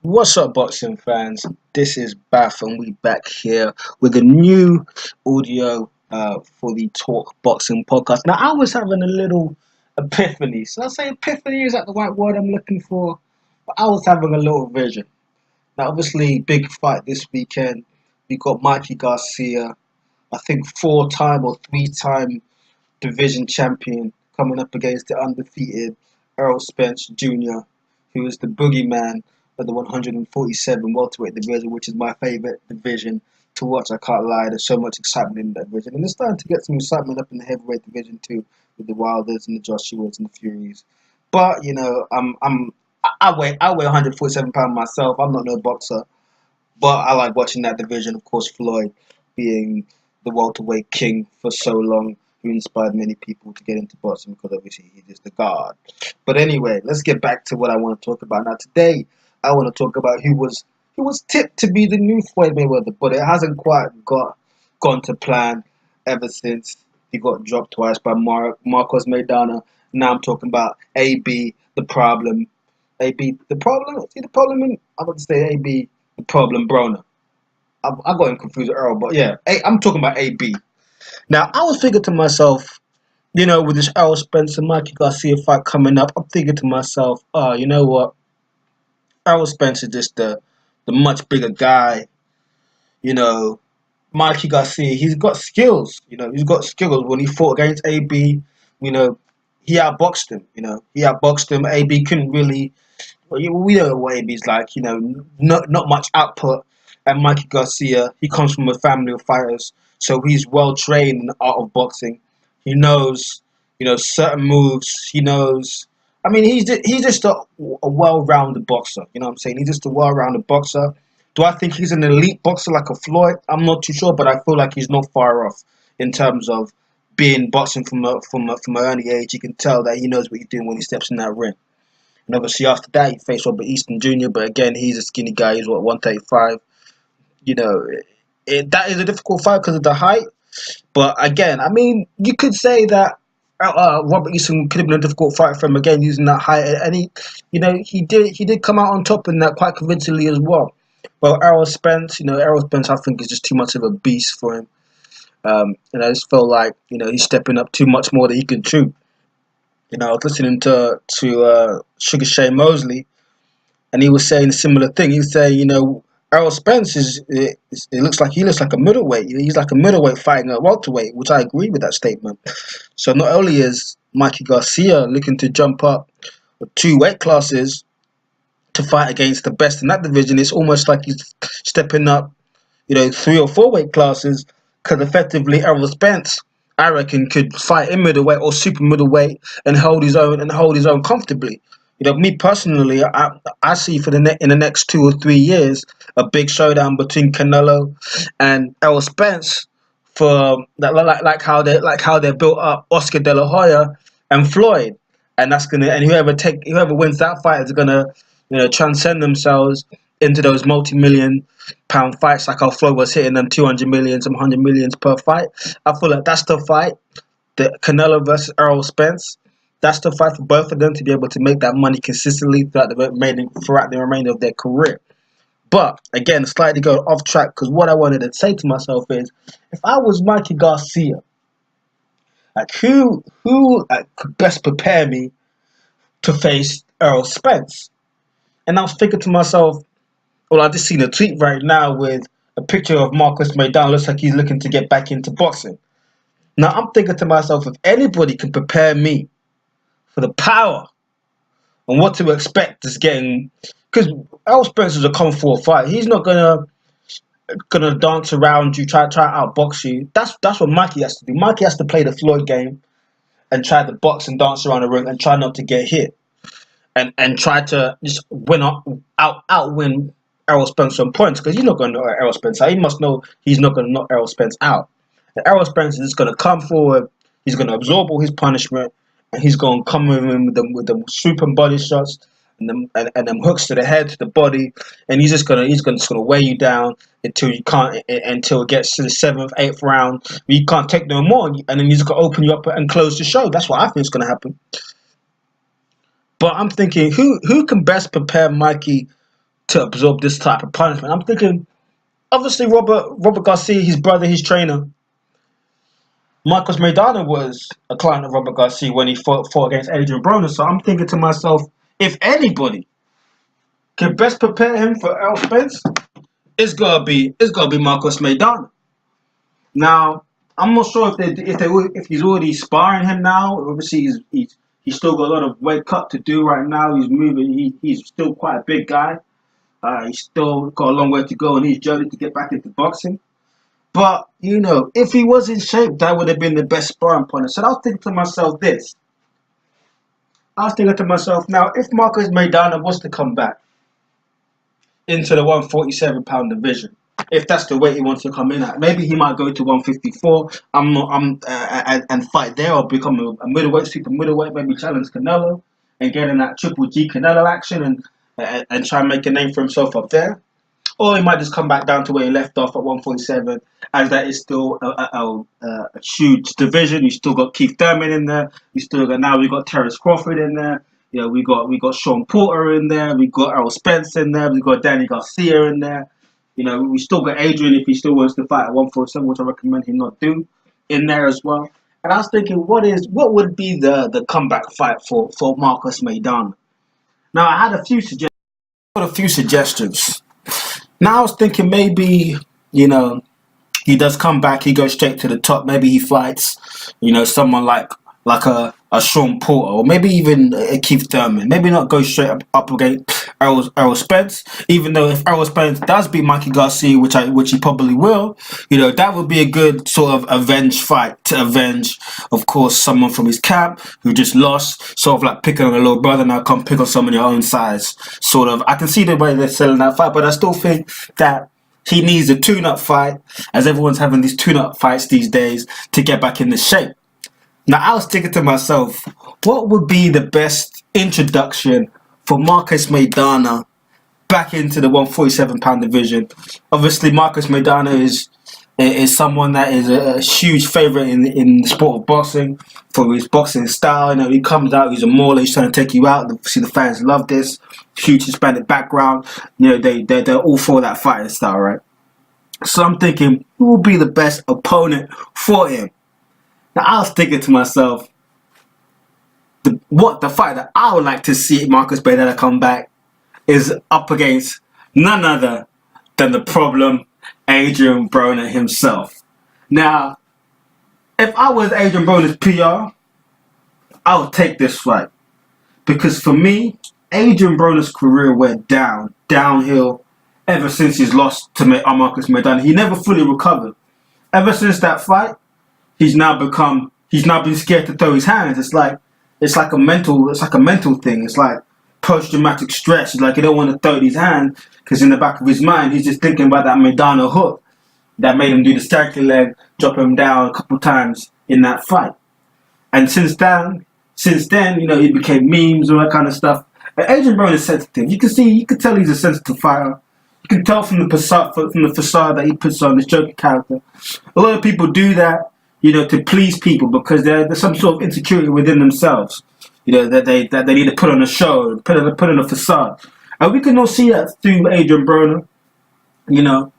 What's up, boxing fans? This is Bath, and we back here with a new audio for the Talk Boxing podcast. Now, I was having a little epiphany. So I say epiphany, is that the right word I'm looking for? But I was having a little vision. Now, obviously, big fight this weekend. We got Mikey Garcia, I think 4-time or 3-time division champion, coming up against the undefeated Errol Spence Jr., who is the boogeyman of the 147 welterweight division, which is my favorite division to watch. I can't lie. There's so much excitement in that division, and it's starting to get some excitement up in the heavyweight division too, with the Wilders and the Joshuas and the Furies. But I weigh 147 pounds myself. I'm not no boxer, but I like watching that division. Of course, Floyd being the welterweight king for so long, who inspired many people to get into boxing because obviously he is the god. But anyway, let's get back to what I want to talk about. Now today, I want to talk about who was tipped to be the new Floyd Mayweather, but it hasn't quite gone to plan ever since he got dropped twice by Marcos Maidana. Now I'm talking about AB, the problem. AB, the problem? See the problem in? I'm about to say AB, the problem, Broner. I got him confused with Errol, but yeah, I'm talking about AB. Now, I was thinking to myself, with this Errol Spence and Mikey Garcia fight coming up, I'm thinking to myself, oh, you know what? Errol Spence is just the much bigger guy. You know, Mikey Garcia, he's got skills. He's got skills. When he fought against AB, you know, he outboxed him. He outboxed him. AB couldn't really. Well, we know what AB's like. Not much output. And Mikey Garcia, he comes from a family of fighters, so he's well trained in the art of boxing. He knows, certain moves. He knows. I mean, he's just a well-rounded boxer. You know what I'm saying? He's just a well-rounded boxer. Do I think he's an elite boxer like a Floyd? I'm not too sure, but I feel like he's not far off in terms of being boxing from an early age. You can tell that he knows what he's doing when he steps in that ring. And obviously after that, he faced Robert Easton Jr., but again, he's a skinny guy. He's, 135. That is a difficult fight because of the height. But again, I mean, you could say that Robert Easton could have been a difficult fight for him again using that height, and he did come out on top in that quite convincingly as well. But Errol Spence, I think is just too much of a beast for him. And I just felt like he's stepping up too much more than he can chew. I was listening to Sugar Shane Mosley, and he was saying a similar thing. He was saying, Errol Spence it looks like he looks like a middleweight. He's like a middleweight fighting a welterweight, which I agree with that statement. So not only is Mikey Garcia looking to jump up 2 weight classes to fight against the best in that division, it's almost like he's stepping up, 3 or 4 weight classes, because effectively Errol Spence, I reckon, could fight in middleweight or super middleweight and hold his own comfortably. Me personally, I see in the next 2 or 3 years a big showdown between Canelo and Errol Spence for that, like how they built up Oscar De La Hoya and Floyd, and whoever wins that fight is gonna transcend themselves into those multi-million-pound fights, like how Floyd was hitting them 200 million, some 100 millions per fight. I feel like that's the fight, the Canelo versus Errol Spence. That's the fight for both of them to be able to make that money consistently throughout the remainder of their career. But again, slightly going off track, because what I wanted to say to myself is, if I was Mikey Garcia, like who could best prepare me to face Errol Spence? And I was thinking to myself, well, I just seen a tweet right now with a picture of Marcos Maidana. Looks like he's looking to get back into boxing. Now I'm thinking to myself, if anybody can prepare me for the power and what to expect is getting, because Errol Spence is a Kung Fu fight. He's not gonna dance around you, try to outbox you. That's what Mikey has to do. Mikey has to play the Floyd game and try to box and dance around the ring and try not to get hit, and try to just outwin Errol Spence on points, because he's not going to knock Errol Spence out. He must know he's not going to knock Errol Spence out. And Errol Spence is just going to come forward. He's going to absorb all his punishment, and he's going to come in with them swooping body shots and them hooks to the head, to the body, and he's just gonna weigh you down until it gets to the 7th, 8th round where you can't take no more, and then he's gonna open you up and close the show. That's what I think is gonna happen. But I'm thinking, who can best prepare Mikey to absorb this type of punishment. I'm thinking, obviously, Robert Garcia, his brother, his trainer, Marcos Maidana was a client of Robert Garcia when he fought against Adrien Broner. So I'm thinking to myself, if anybody can best prepare him for Errol Spence, it's gotta be Marcos Maidana. Now, I'm not sure if he's already sparring him now. Obviously, he's still got a lot of weight cut to do right now. He's moving. He's still quite a big guy. He's still got a long way to go on his journey to get back into boxing. But if he was in shape, that would have been the best sparring partner. So I was thinking to myself this. I was thinking to myself, now if Marcos Maidana was to come back into the 147-pound division, if that's the weight he wants to come in at, maybe he might go to 154. And fight there, or become a middleweight, super middleweight, maybe challenge Canelo and get in that Triple G Canelo action and try and make a name for himself up there. Or he might just come back down to where he left off at 147, as that is still a huge division. You still got Keith Thurman in there. We've got Terence Crawford in there. We got Sean Porter in there. We got Errol Spence in there. We got Danny Garcia in there. We still got Adrien if he still wants to fight at 147, which I recommend him not do, in there as well. And I was thinking, what would be the comeback fight for Marcos Maidana? Now I had a few suggestions. Now I was thinking maybe, he does come back, he goes straight to the top. Maybe he fights, someone like a Sean Porter, or maybe even a Keith Thurman. Maybe not go straight up against Errol Spence, even though if Errol Spence does beat Mikey Garcia, which he probably will, that would be a good sort of avenge fight to avenge, of course, someone from his camp who just lost, sort of like picking on a little brother. Now come pick on someone your own size, sort of. I can see the way they're selling that fight, but I still think that he needs a tune-up fight, as everyone's having these tune-up fights these days to get back in the shape. Now, I was thinking to myself, what would be the best introduction for Marcos Maidana back into the 147-pound division? Obviously, Marcos Maidana is someone that is a huge favorite in the sport of boxing for his boxing style. He comes out, he's a mauler, he's trying to take you out. See, the fans love this. Huge Hispanic background. They're all for that fighting style, right? So I'm thinking, who will be the best opponent for him? Now, I was thinking to myself, the fight that I would like to see Marcos Maidana come back is up against none other than the problem, Adrien Broner himself. Now, if I was Adrien Broner's PR, I would take this fight. Because for me, Adrien Broner's career went downhill ever since his loss to Marcos Maidana. He never fully recovered. Ever since that fight, he's now been scared to throw his hands. It's like a mental thing. It's like post-traumatic stress. It's like he don't want to throw his hands because in the back of his mind he's just thinking about that Maidana hook that made him do the striking leg, drop him down a couple times in that fight. And since then, he became memes, all that kind of stuff. But Adrien Broner is sensitive. You can tell he's a sensitive fighter. You can tell from the facade that he puts on, this joker character. A lot of people do that, to please people because there's some sort of insecurity within themselves, that they need to put on a show, put on a facade. And we can all see that through Adrien Broner.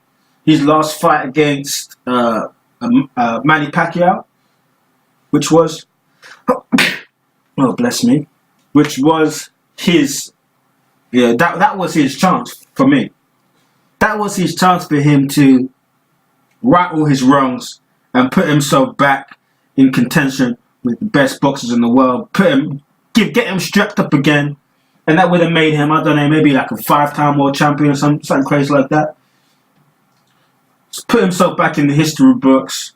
His last fight against Manny Pacquiao, which was, oh bless me, which was his, that was his chance for me. That was his chance for him to right all his wrongs and put himself back in contention with the best boxers in the world. Get him strapped up again, and that would have made him, I don't know, maybe like a 5-time world champion or something crazy like that. Just put himself back in the history books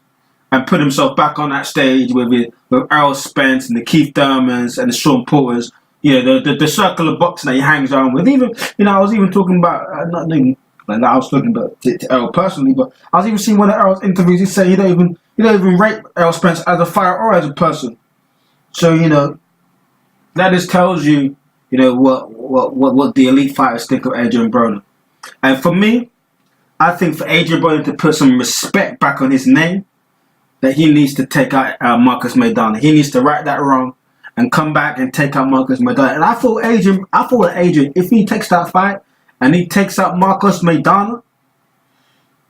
and put himself back on that stage with Errol Spence and the Keith Thurmans and the Sean Porters. The circle of boxing that he hangs on with. Even, I was even talking about I was talking about to Errol personally, but I was even seeing one of Errol's interviews. He said he don't even rate Errol Spence as a fighter or as a person. So that just tells you what the elite fighters think of Adrien Broner. And for me, I think for Adrien Broner to put some respect back on his name, that he needs to take out Marcos Maidana. He needs to right that wrong and come back and take out Marcos Maidana. And I thought Adrien, if he takes that fight and he takes out Marcos Maidana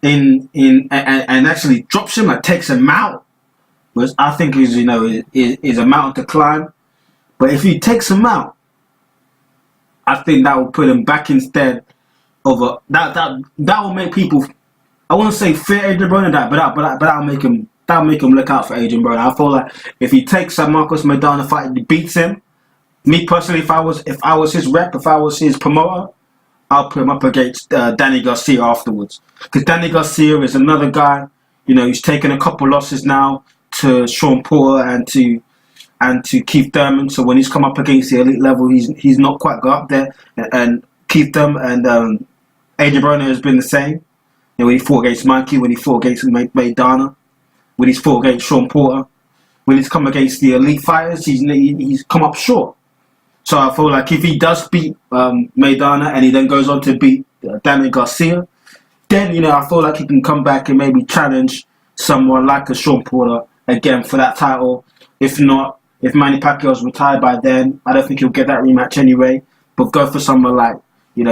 and actually drops him and takes him out, which I think is a mountain to climb. But if he takes him out, I think that will put him back instead of that will make people. I won't say fear Adrien Broner but that'll make him look out for Adrien Broner. I feel like if he takes a Marcos Maidana fight and he beats him, me personally, if I was his rep, if I was his promoter, I'll put him up against Danny Garcia afterwards, because Danny Garcia is another guy. He's taken a couple losses now to Sean Porter and to Keith Thurman. So when he's come up against the elite level, he's not quite got up there. And Keith Thurman and Adrien Broner has been the same. When he fought against Mikey, when he fought against Maidana, when he's fought against Sean Porter, when he's come against the elite fighters, he's come up short. So I feel like if he does beat Maidana and he then goes on to beat Danny Garcia, then I feel like he can come back and maybe challenge someone like a Sean Porter again for that title. If not, if Manny Pacquiao's retired by then, I don't think he'll get that rematch anyway. But go for someone like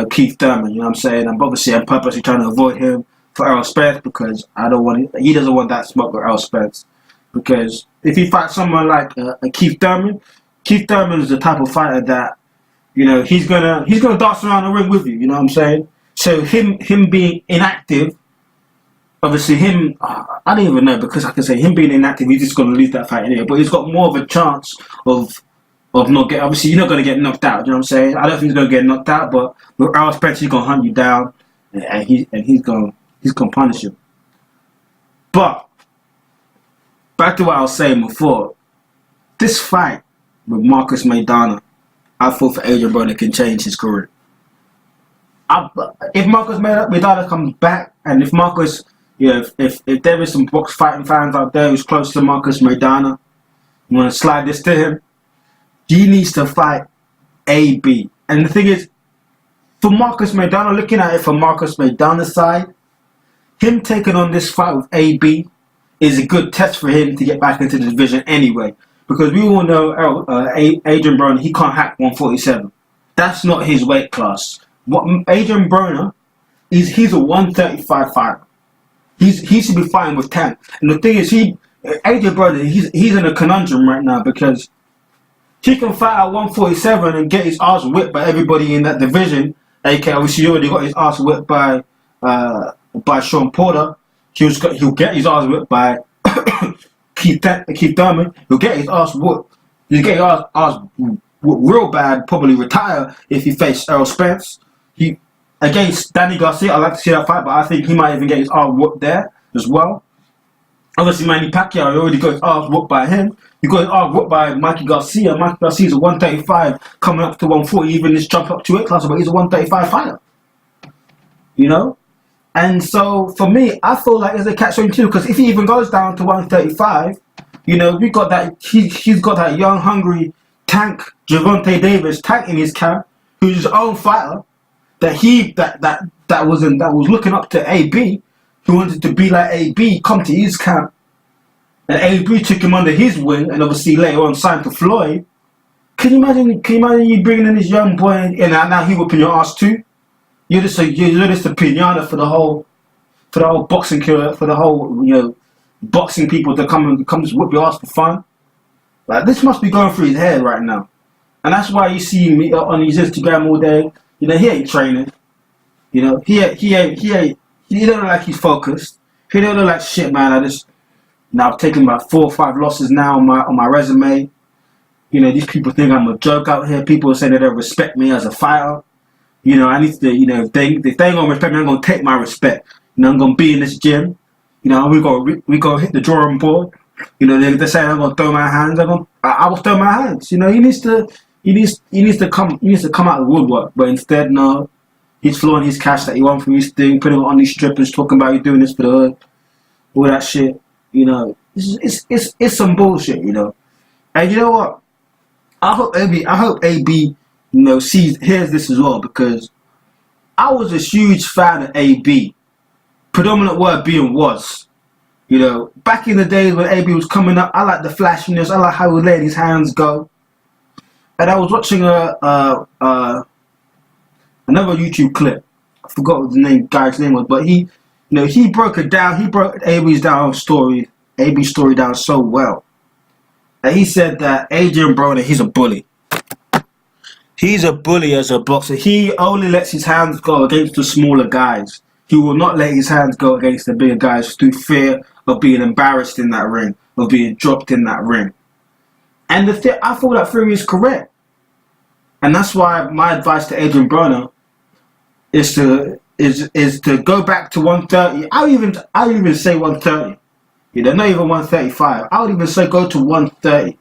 Keith Thurman. You know what I'm saying? I'm purposely trying to avoid him for Errol Spence, because he doesn't want that smoke with Errol Spence. Because if he fights someone like a Keith Thurman is the type of fighter that he's gonna dance around the ring with you. You know what I'm saying? So him being inactive, obviously I don't even know, because I can say him being inactive, he's just gonna lose that fight anyway. But he's got more of a chance of not getting. Obviously, you're not gonna get knocked out. You know what I'm saying? I don't think he's gonna get knocked out, but with Errol Spence, he's gonna hunt you down, and he's gonna punish you. But back to what I was saying before, this fight with Marcos Maidana, I thought for Adrien Broner can change his career. If Marcos Maidana comes back, and if Marcos, if there is some box fighting fans out there who's close to Marcos Maidana, you want to slide this to him, he needs to fight AB. And the thing is, for Marcos Maidana, looking at it from Marcos Maidana's side, him taking on this fight with AB is a good test for him to get back into the division anyway. Because we all know Adrien Broner, he can't hack 147. That's not his weight class. Adrien Broner, he's a 135 fighter. He should be fighting with Tank. And the thing is, Adrien Broner, he's in a conundrum right now, because he can fight at 147 and get his ass whipped by everybody in that division. Okay, obviously he already got his ass whipped by Sean Porter. He'll get his ass whipped by Keith Thurman. He'll get his ass whooped. He'll get his ass whooped real bad, probably retire if he faced Errol Spence. Against Danny Garcia, I'd like to see that fight, but I think he might even get his ass whooped there as well. Obviously, Manny Pacquiao, he already got his ass whooped by him. He got his ass whooped by Mikey Garcia. Mikey Garcia's a 135, coming up to 140, even this jump up to weight class, but he's a 135 fighter. And so, for me, I feel like there's a catch-22, because if he even goes down to 135, we got that, he's got that young, hungry Tank, Gervonta Davis, Tank in his camp, who's his own fighter, that was looking up to AB, who wanted to be like AB, come to his camp, and AB took him under his wing, and obviously later on signed to Floyd. Can you imagine you bringing in this young boy, and now he whipping your ass too? You're just a pinata for the whole boxing career, for the whole boxing people to come just whip your ass for fun. Like, this must be going through his head right now, and that's why you see me on his Instagram all day. He ain't training. He don't look like he's focused. He don't look like shit, man. I've taken about 4 or 5 losses now on my resume. These people think I'm a joke out here. People say they don't respect me as a fighter. I need to, if they ain't gonna respect me, I'm gonna take my respect. I'm gonna be in this gym. We go hit the drawing board. They say I'm gonna throw my hands. I will throw my hands. He needs to come out of the woodwork. But instead, no, he's flowing his cash that he won from his thing, putting it on these strippers, talking about he's doing this for the hood, all that shit. It's some bullshit. And you know what? I hope AB hears this as well, because I was a huge fan of AB. Predominant word being was. Back in the days when AB was coming up, I like the flashiness. I like how he would let his hands go. And I was watching a another YouTube clip. I forgot what the guy's name was, but he broke it down. He broke AB's story down so well. And he said that Adrien Broner, he's a bully. He's a bully as a boxer. He only lets his hands go against the smaller guys. He will not let his hands go against the bigger guys through fear of being embarrassed in that ring, of being dropped in that ring. And I feel that theory is correct. And that's why my advice to Adrien Broner is to go back to 130. I would even say 130. Not even 135. I would even say go to 130.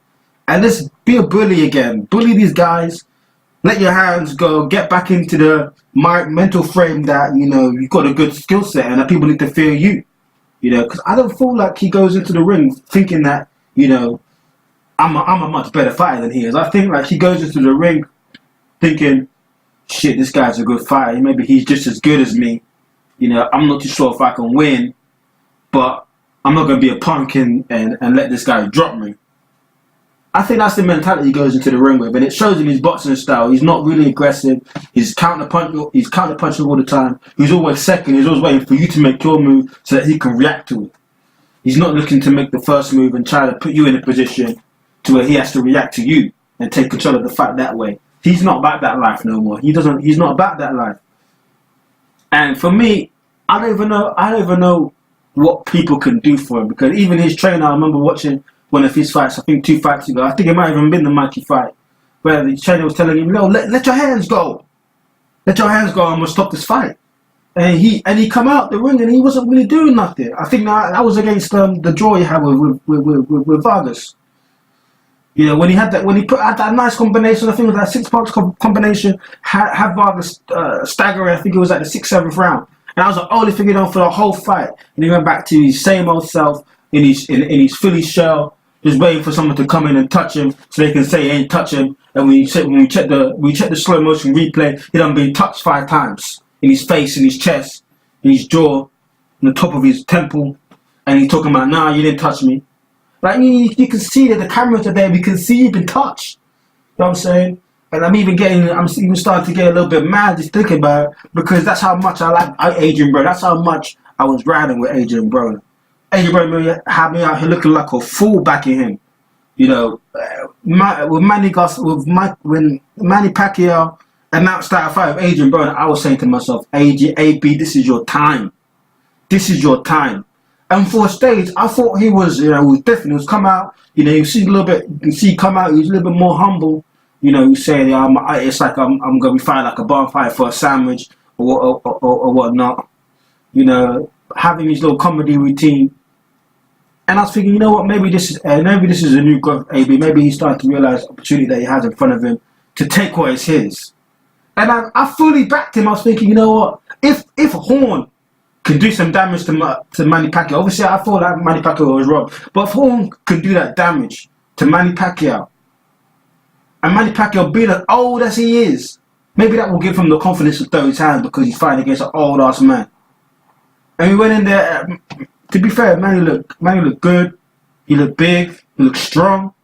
And let's be a bully again. Bully these guys. Let your hands go. Get back into the mental frame that, you've got a good skill set and that people need to fear you. Because I don't feel like he goes into the ring thinking that, I'm a much better fighter than he is. I think like he goes into the ring thinking, shit, this guy's a good fighter. Maybe he's just as good as me. I'm not too sure if I can win, but I'm not going to be a punk and let this guy drop me. I think that's the mentality he goes into the ring with, and it shows in his boxing style. He's not really aggressive. He's counterpunching all the time. He's always second. He's always waiting for you to make your move so that he can react to it. He's not looking to make the first move and try to put you in a position to where he has to react to you and take control of the fight that way. He's not about that life no more. He's not about that life. And for me, I don't even know what people can do for him, because even his trainer, I remember watching one of his fights, I think 2 fights ago. I think it might have even been the Mikey fight, where the trainer was telling him, no, let your hands go. Let your hands go, I'm going to stop this fight. And he come out the ring and he wasn't really doing nothing. I think that was against the draw he had with Vargas. When he put out that nice combination, I think it was that 6 punch combination, had Vargas staggering. I think it was like the 6th, 7th round. And that was the only thing he done for the whole fight. And he went back to his same old self in his Philly shell, just waiting for someone to come in and touch him so they can say he ain't touch him. And when we check the slow motion replay, he done been touched 5 times in his face, in his chest, in his jaw, on the top of his temple, and he's talking about, nah, you didn't touch me. Like you can see that the cameras are there. We can see you've been touched. You know what I'm saying? And I'm even starting to get a little bit mad just thinking about it, because that's how much I like Adrien Broner. That's how much I was riding with Adrien Broner. Adrien Broner had me out here looking like a fool backing him. With Manny Pacquiao announced that fight with Adrien Broner, I was saying to myself, AB, this is your time. This is your time. And for a stage, I thought he was different. He was come out, you see a little bit. You can see come out. He was a little bit more humble. He was saying, it's like I'm gonna be fighting like a bonfire for a sandwich or whatnot. Having his little comedy routine. And I was thinking, what? Maybe this is a new growth, AB. Maybe he's starting to realize the opportunity that he has in front of him to take what is his. And I fully backed him. I was thinking, what? If Horn can do some damage to Manny Pacquiao. Obviously, I thought that Manny Pacquiao was wrong. But if Horn could do that damage to Manny Pacquiao, and Manny Pacquiao being as old as he is, maybe that will give him the confidence to throw his hands, because he's fighting against an old-ass man. And we went in there, to be fair, Manny looked good. He looked big. He looked strong.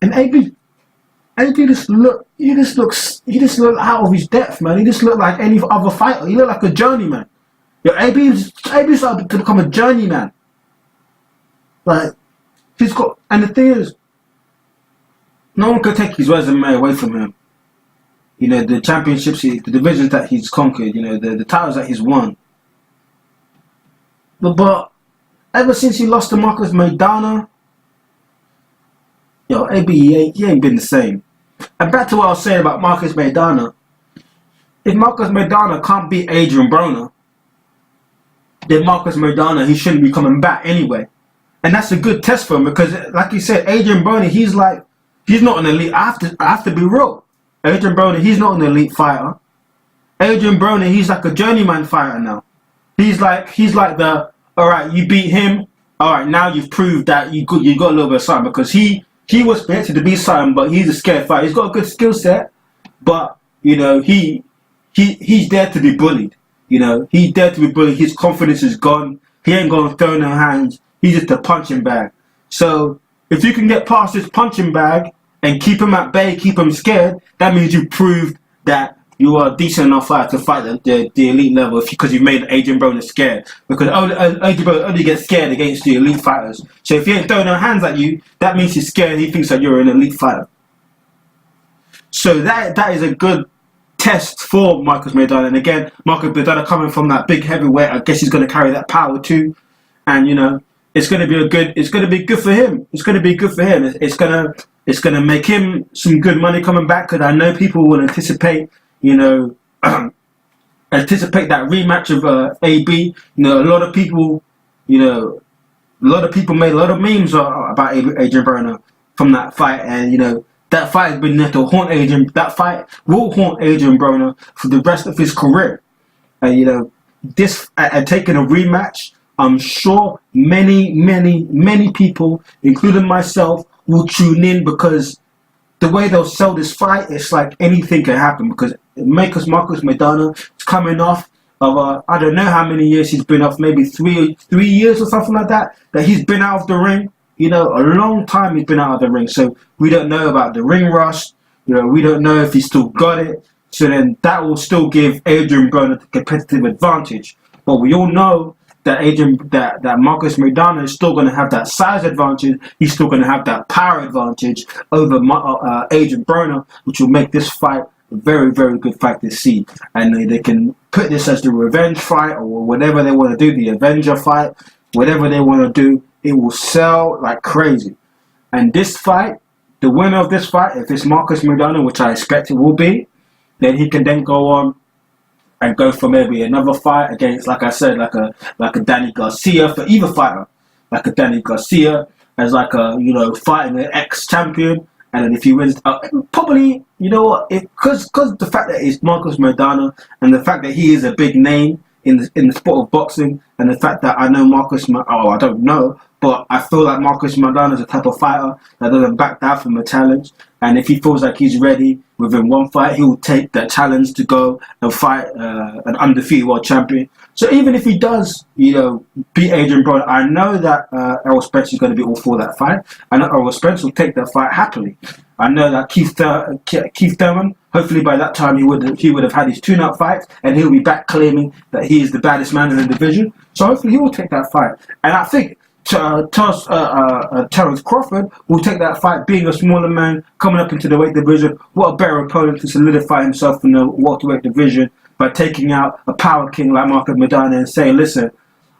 And AB just looked out of his depth, man. He just looked like any other fighter. He looked like a journeyman. AB started to become a journeyman. Like, and the thing is, no one could take his resume away from him. The championships, the divisions that he's conquered, the titles that he's won. But ever since he lost to Marcus Maidana, AB, he ain't been the same. And back to what I was saying about Marcus Maidana, if Marcus Maidana can't beat Adrien Broner, then Marcus Maidana, he shouldn't be coming back anyway. And that's a good test for him, because like you said, Adrien Broner, he's not an elite. I have to be real. Adrien Broner, he's not an elite fighter. Adrien Broner, he's like a journeyman fighter now. He's like the, all right, you beat him. All right, now you've proved that you got a little bit of something, because he was expected to be something, but he's a scared fighter. He's got a good skill set, but he's there to be bullied. He's there to be bullied. His confidence is gone. He ain't going to throw no hands. He's just a punching bag. So if you can get past this punching bag and keep him at bay, keep him scared, that means you proved that you are a decent enough fighter to fight the elite level because you've made Adrien Broner scared. Because Adrien Broner only gets scared against the elite fighters. So if he ain't throwing no hands at you, that means he's scared. He thinks that you're an elite fighter. So that is a good test for Marcos Maidana. And again, Marcos Maidana coming from that big heavyweight, I guess he's going to carry that power too. And it's going to be good for him. It's going to be good for him. It's going to make him some good money coming back, because I know people will anticipate, anticipate that rematch of AB. A lot of people, made a lot of memes about Adrien Broner from that fight, and that fight has been there to haunt Adrien. That fight will haunt Adrien Broner for the rest of his career. And this taking a rematch, I'm sure many people, including myself, will tune in, because the way they'll sell this fight, it's like anything can happen. Because Marcos Maidana is coming off of I don't know how many years he's been off, maybe three years or something like that he's been out of the ring. A long time he's been out of the ring. So we don't know about the ring rust. We don't know if he's still got it. So then that will still give Adrien Broner the competitive advantage. But we all know that that Marcos Maidana is still going to have that size advantage. He's still going to have that power advantage over Adrien Broner, which will make this fight a very, very good fight to see. And they can put this as the revenge fight, or whatever they want to do, the Avenger fight, whatever they want to do. It will sell like crazy. And this fight, the winner of this fight, if it's Marcos Maidana, which I expect it will be, then he can then go on and go for maybe another fight against, like I said, like a Danny Garcia, for either fighter, like a Danny Garcia as fighting an ex-champion. And then if he wins, probably, because the fact that it's Marcos Maidana, and the fact that he is a big name in the sport of boxing, and the fact that I know I don't know, but I feel like Marcos Maidana is the type of fighter that doesn't back down from a challenge. And if he feels like he's ready within one fight, he will take that challenge to go and fight an undefeated world champion. So even if he does, beat Adrien Broner, I know that Errol Spence is going to be all for that fight. I know Errol Spence will take that fight happily. I know that Keith Thurman, hopefully by that time he would have had his tune-up fights, and he'll be back claiming that he is the baddest man in the division. So hopefully he will take that fight. And I think Terence Crawford will take that fight, being a smaller man coming up into the weight division. What a better opponent to solidify himself in the welterweight division by taking out a power king like Marcos Maidana and saying, listen,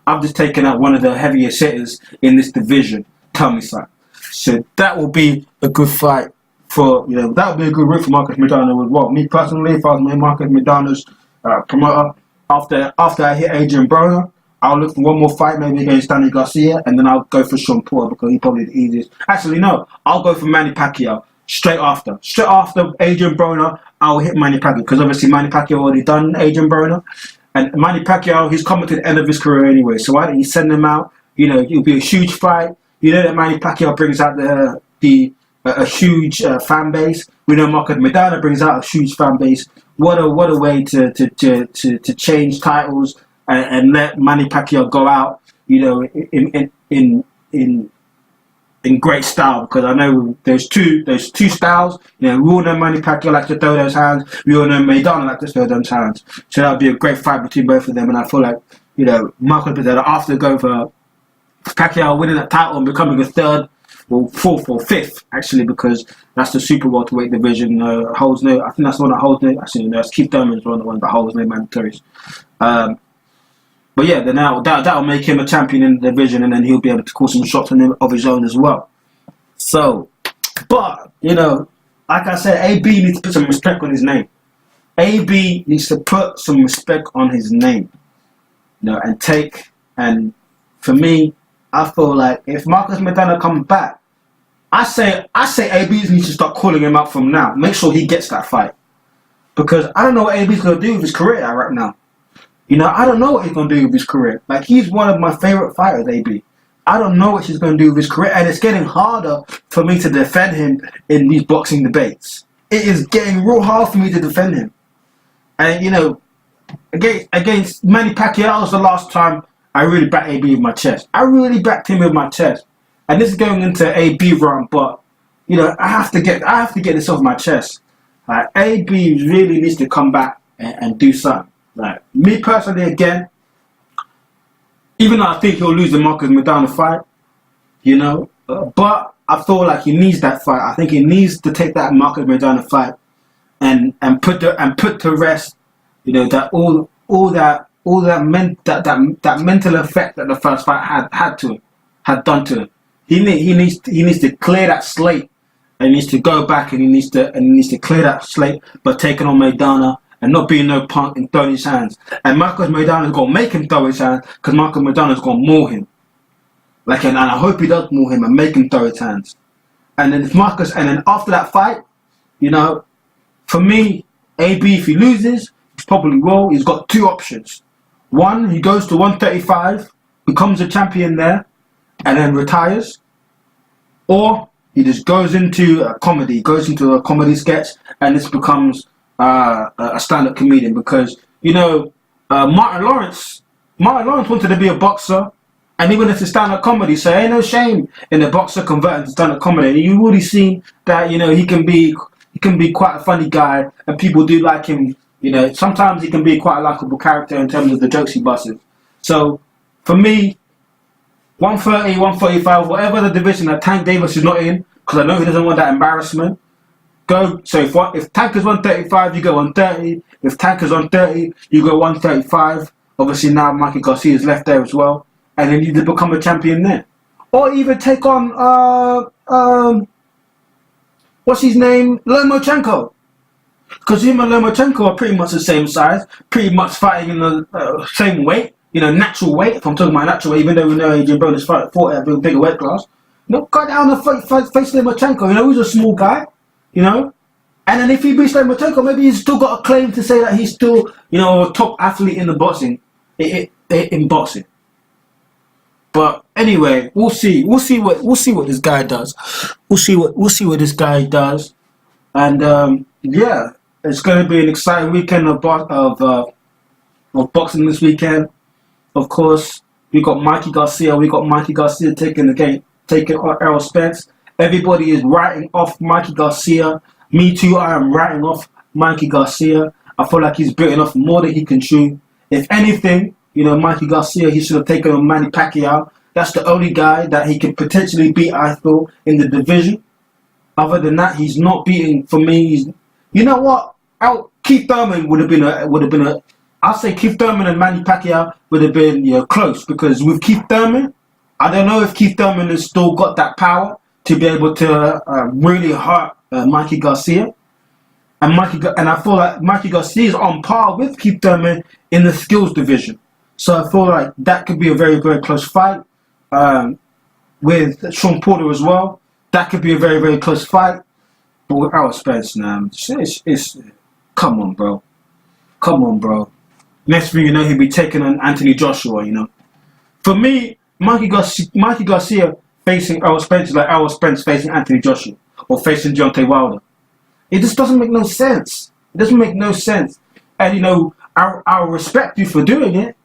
I've just taken out one of the heaviest hitters in this division. Tell me something. So that will be a good fight for, that would be a good route for Marcos Maidana as well. Me personally, if I was Marcos Maidana's promoter, after I hit Adrien Broner, I'll look for one more fight, maybe against Danny Garcia, and then I'll go for Sean Porter, because he's probably the easiest. Actually, no, I'll go for Manny Pacquiao straight after. Straight after Adrien Broner, I'll hit Manny Pacquiao, because obviously Manny Pacquiao already done Adrien Broner, and Manny Pacquiao, he's coming to the end of his career anyway. So why don't you send him out? It'll be a huge fight. That Manny Pacquiao brings out a huge fan base. We know Marcos Maidana brings out a huge fan base. What a way to change titles. And let Manny Pacquiao go out, in great style, because I know there's two styles. We all know Manny Pacquiao likes to throw those hands. We all know Maidana likes to throw those hands. So that would be a great fight between both of them. And I feel like Marcos Maidana, after going for Pacquiao winning that title and becoming a third, well, fourth or fifth actually, because that's the super welterweight division. Holds no, I think that's the one that holds no. Actually, no, it's Keith Thurman's one that holds no mandatories. But yeah, then that'll make him a champion in the division, and then he'll be able to call some shots on him of his own as well. So, but like I said, AB needs to put some respect on his name. AB needs to put some respect on his name, and for me, I feel like if Marcos Maidana comes back, I say AB needs to start calling him out from now. Make sure he gets that fight, because I don't know what AB's gonna do with his career right now. I don't know what he's going to do with his career. Like, he's one of my favorite fighters, AB. I don't know what he's going to do with his career, and it's getting harder for me to defend him in these boxing debates. It is getting real hard for me to defend him. And, against Manny Pacquiao was the last time I really backed AB with my chest. I really backed him with my chest. And this is going into AB run, but, I have to get this off my chest. Like, AB really needs to come back and do something. Like, me personally, again, even though I think he'll lose the Marcus Maidana fight, you know, but I feel like he needs that fight. I think he needs to take that Marcus Maidana fight and put to rest, you know, that that mental effect that the first fight had done to him. He needs to clear that slate, and he needs to go back and he needs to clear that slate by taking on Maidana and not being no punk and throwing his hands. And Marcus Maidana's gonna make him throw his hands because Marcus Maidana's gonna maul him. Like, and I hope he does maul him and make him throw his hands. And then after that fight, you know, for me, AB, if he loses, he probably will. He's got two options. One, he goes to 135, becomes a champion there, and then retires. Or he just goes into a comedy sketch, and this becomes a stand-up comedian. Because, you know, Martin Lawrence wanted to be a boxer, and he went into stand-up comedy, so ain't no shame in the boxer converting to stand-up comedy. And you've already seen that, you know, he can be quite a funny guy, and people do like him. You know, sometimes he can be quite a likable character in terms of the jokes he busts. So, for me, 130, 135, whatever the division that Tank Davis is not in, because I know he doesn't want that embarrassment, go. So if Tank is 135, you go 130. If Tank is 130, you go 135. Obviously now Mikey Garcia is left there as well, and then you to become a champion there, or even take on what's his name, Lomachenko, because him and Lomachenko are pretty much the same size, pretty much fighting in the same weight. You know, natural weight. If I'm talking about natural weight, even though we know Adrien Broner fought at a bigger weight class, you know, go down and face Lomachenko. You know, he's a small guy. You know, and then if he beats Lomachenko, maybe he's still got a claim to say that he's still, you know, a top athlete in the boxing, in boxing. But anyway, we'll see what this guy does. We'll see what this guy does, and yeah, it's going to be an exciting weekend of boxing this weekend. Of course, we got Mikey Garcia. Taking on Errol Spence. Everybody is writing off Mikey Garcia. Me too. I am writing off Mikey Garcia. I feel like he's bitten off more than he can chew. If anything, you know, Mikey Garcia, he should have taken on Manny Pacquiao. That's the only guy that he could potentially beat, I feel, in the division. Other than that, he's not beating. For me, you know what? Keith Thurman would have been a. I'll say Keith Thurman and Manny Pacquiao would have been, you know, close, because with Keith Thurman, I don't know if Keith Thurman has still got that power to be able to really hurt Mikey Garcia. And I feel like Mikey Garcia is on par with Keith Thurman in the skills division. So I feel like that could be a very, very close fight. With Sean Porter as well, that could be a very, very close fight. But with Errol Spence, man, it's come on, bro. Next thing you know, he'll be taking on Anthony Joshua. You know, for me, Mikey Garcia facing Errol Spence is like Errol Spence facing Anthony Joshua or facing Deontay Wilder. It just doesn't make no sense. It doesn't make no sense. And you know, I'll respect you for doing it,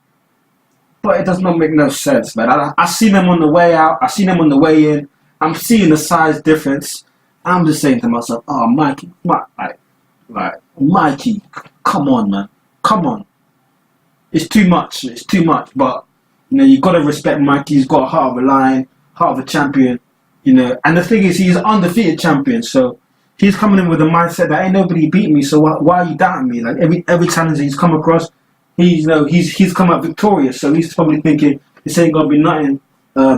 but it does not make no sense, man. I seen them on the way out. I seen them on the way in. I'm seeing the size difference. I'm just saying to myself, oh, Mikey, Mikey, come on, man. Come on. It's too much. But, you know, you've got to respect Mikey. He's got a heart of a lion, heart of a champion, you know. And the thing is, he's an undefeated champion. So he's coming in with a mindset that ain't nobody beat me. So why are you doubting me? Like every challenge he's come across, he's come out victorious. So he's probably thinking this ain't gonna be nothing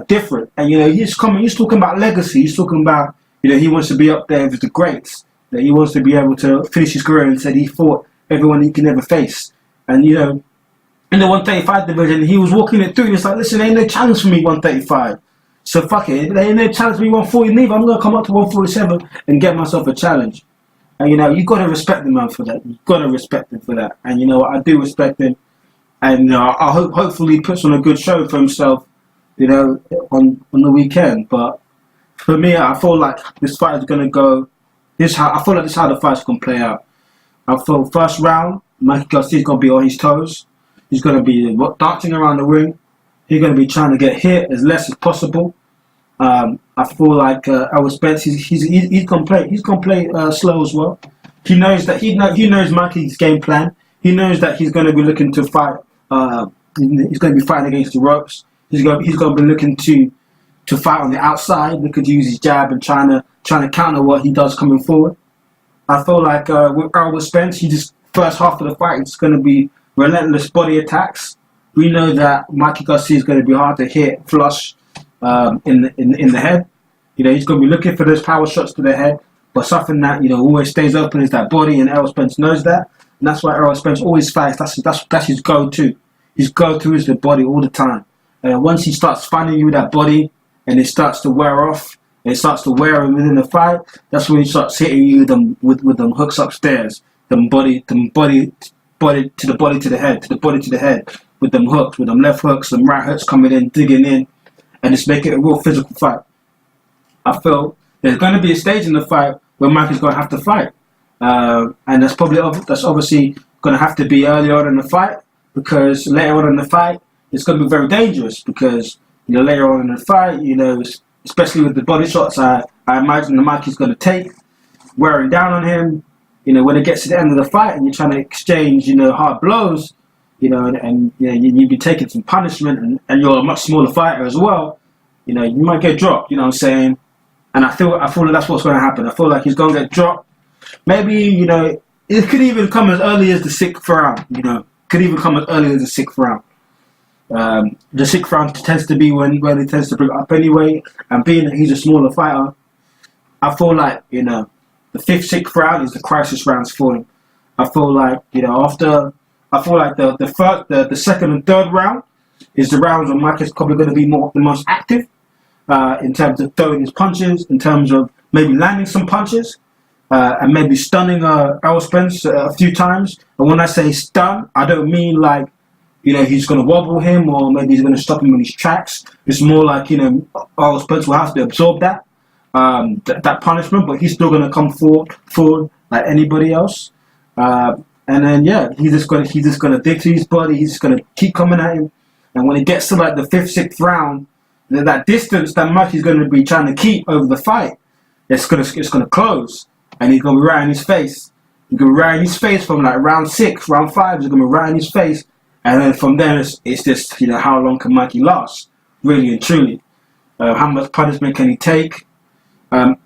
different. And you know, he's talking about legacy. He's talking about, you know, he wants to be up there with the greats. That he wants to be able to finish his career and said he fought everyone he can ever face. And you know, in the 135 division, he was walking it through. And it's like, listen, there ain't no challenge for me 135. So fuck it. There ain't no challenge for me 140 neither. I'm gonna come up to 147 and get myself a challenge. And you know, you gotta respect the man for that. You gotta respect him for that. And you know, I do respect him. And I hopefully he puts on a good show for himself, you know, on the weekend. But for me, I feel like this fight is gonna go. I feel like this is how the fight's gonna play out. I feel first round, Mikey Garcia's gonna be on his toes. He's gonna be dancing around the ring. He's gonna be trying to get hit as less as possible. I feel like Errol Spence, he's gonna play slow as well. He knows that he knows Mikey's game plan. He knows that he's going to be looking to fight. He's going to be fighting against the ropes. He's going to be looking to fight on the outside. Looking to use his jab and trying to counter what he does coming forward. I feel like with Errol Spence, first half of the fight, it's going to be relentless body attacks. We know that Mikey Garcia is going to be hard to hit flush in the head. He's going to be looking for those power shots to the head. But something that always stays open is that body, and Errol Spence knows that, and that's why Errol Spence always fights. That's his go-to. His go-to is the body all the time. Once he starts finding you with that body, and it starts to wear off, and it starts to wear him within the fight, that's when he starts hitting you with them hooks upstairs, them body to the body to the head, with them hooks, with them left hooks, them right hooks coming in, digging in, and just make it a real physical fight. I feel there's going to be a stage in the fight where Mikey's going to have to fight. And that's obviously going to have to be earlier on in the fight, because later on in the fight, it's going to be very dangerous, because, later on in the fight, especially with the body shots I imagine the Mikey's going to take, wearing down on him, when it gets to the end of the fight and you're trying to exchange, hard blows, and you've been taking some punishment, and you're a much smaller fighter as well, you might get dropped, you know what I'm saying? And I feel like that's what's going to happen. I feel like he's going to get dropped. Maybe, it could even come as early as the 6th round, Could even come as early as the 6th round. The 6th round tends to be when he tends to bring up anyway. And being that he's a smaller fighter, I feel like, the 5th, 6th round is the crisis rounds for him. I feel like, the 2nd and 3rd round is the rounds where Mike is probably going to be the most active. In terms of throwing his punches, in terms of maybe landing some punches, and maybe stunning Errol Spence a few times. And when I say stun, I don't mean like, he's going to wobble him, or maybe he's going to stop him in his tracks. It's more like, Errol Spence will have to absorb that punishment, but he's still going to come forward like anybody else. And then he's just going to dig to his body. He's just going to keep coming at him. And when it gets to like the 5th, 6th round, that distance that Mikey's going to be trying to keep over the fight, it's going to close, and he's going to be right in his face. He's going to be right in his face from like round 6, round 5. He's going to be right in his face, and then from there it's just how long can Mikey last, really and truly. How much punishment can he take, and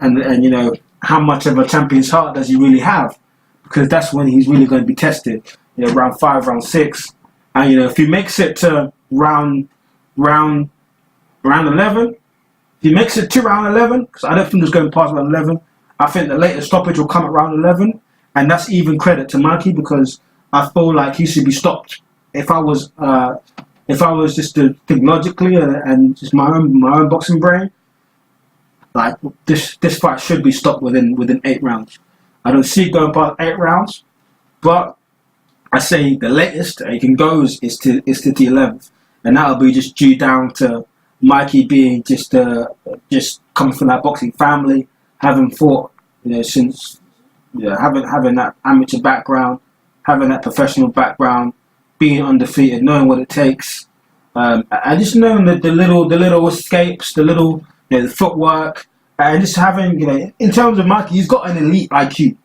how much of a champion's heart does he really have? Because that's when he's really going to be tested. Round 5, round 6, and if he makes it to round 11, if he makes it to round 11, because I don't think it's going past round 11, I think the latest stoppage will come at round 11, and that's even credit to Mikey, because I feel like he should be stopped. If I was just to think logically and just my own boxing brain, like this fight should be stopped within 8 rounds. I don't see it going past 8 rounds, but I say the latest it can go is to the 11th, and that'll be just due down to Mikey being just coming from that boxing family, having fought, since having that amateur background, having that professional background, being undefeated, knowing what it takes, and just knowing the little escapes, the footwork, and just having, in terms of Mikey, he's got an elite IQ.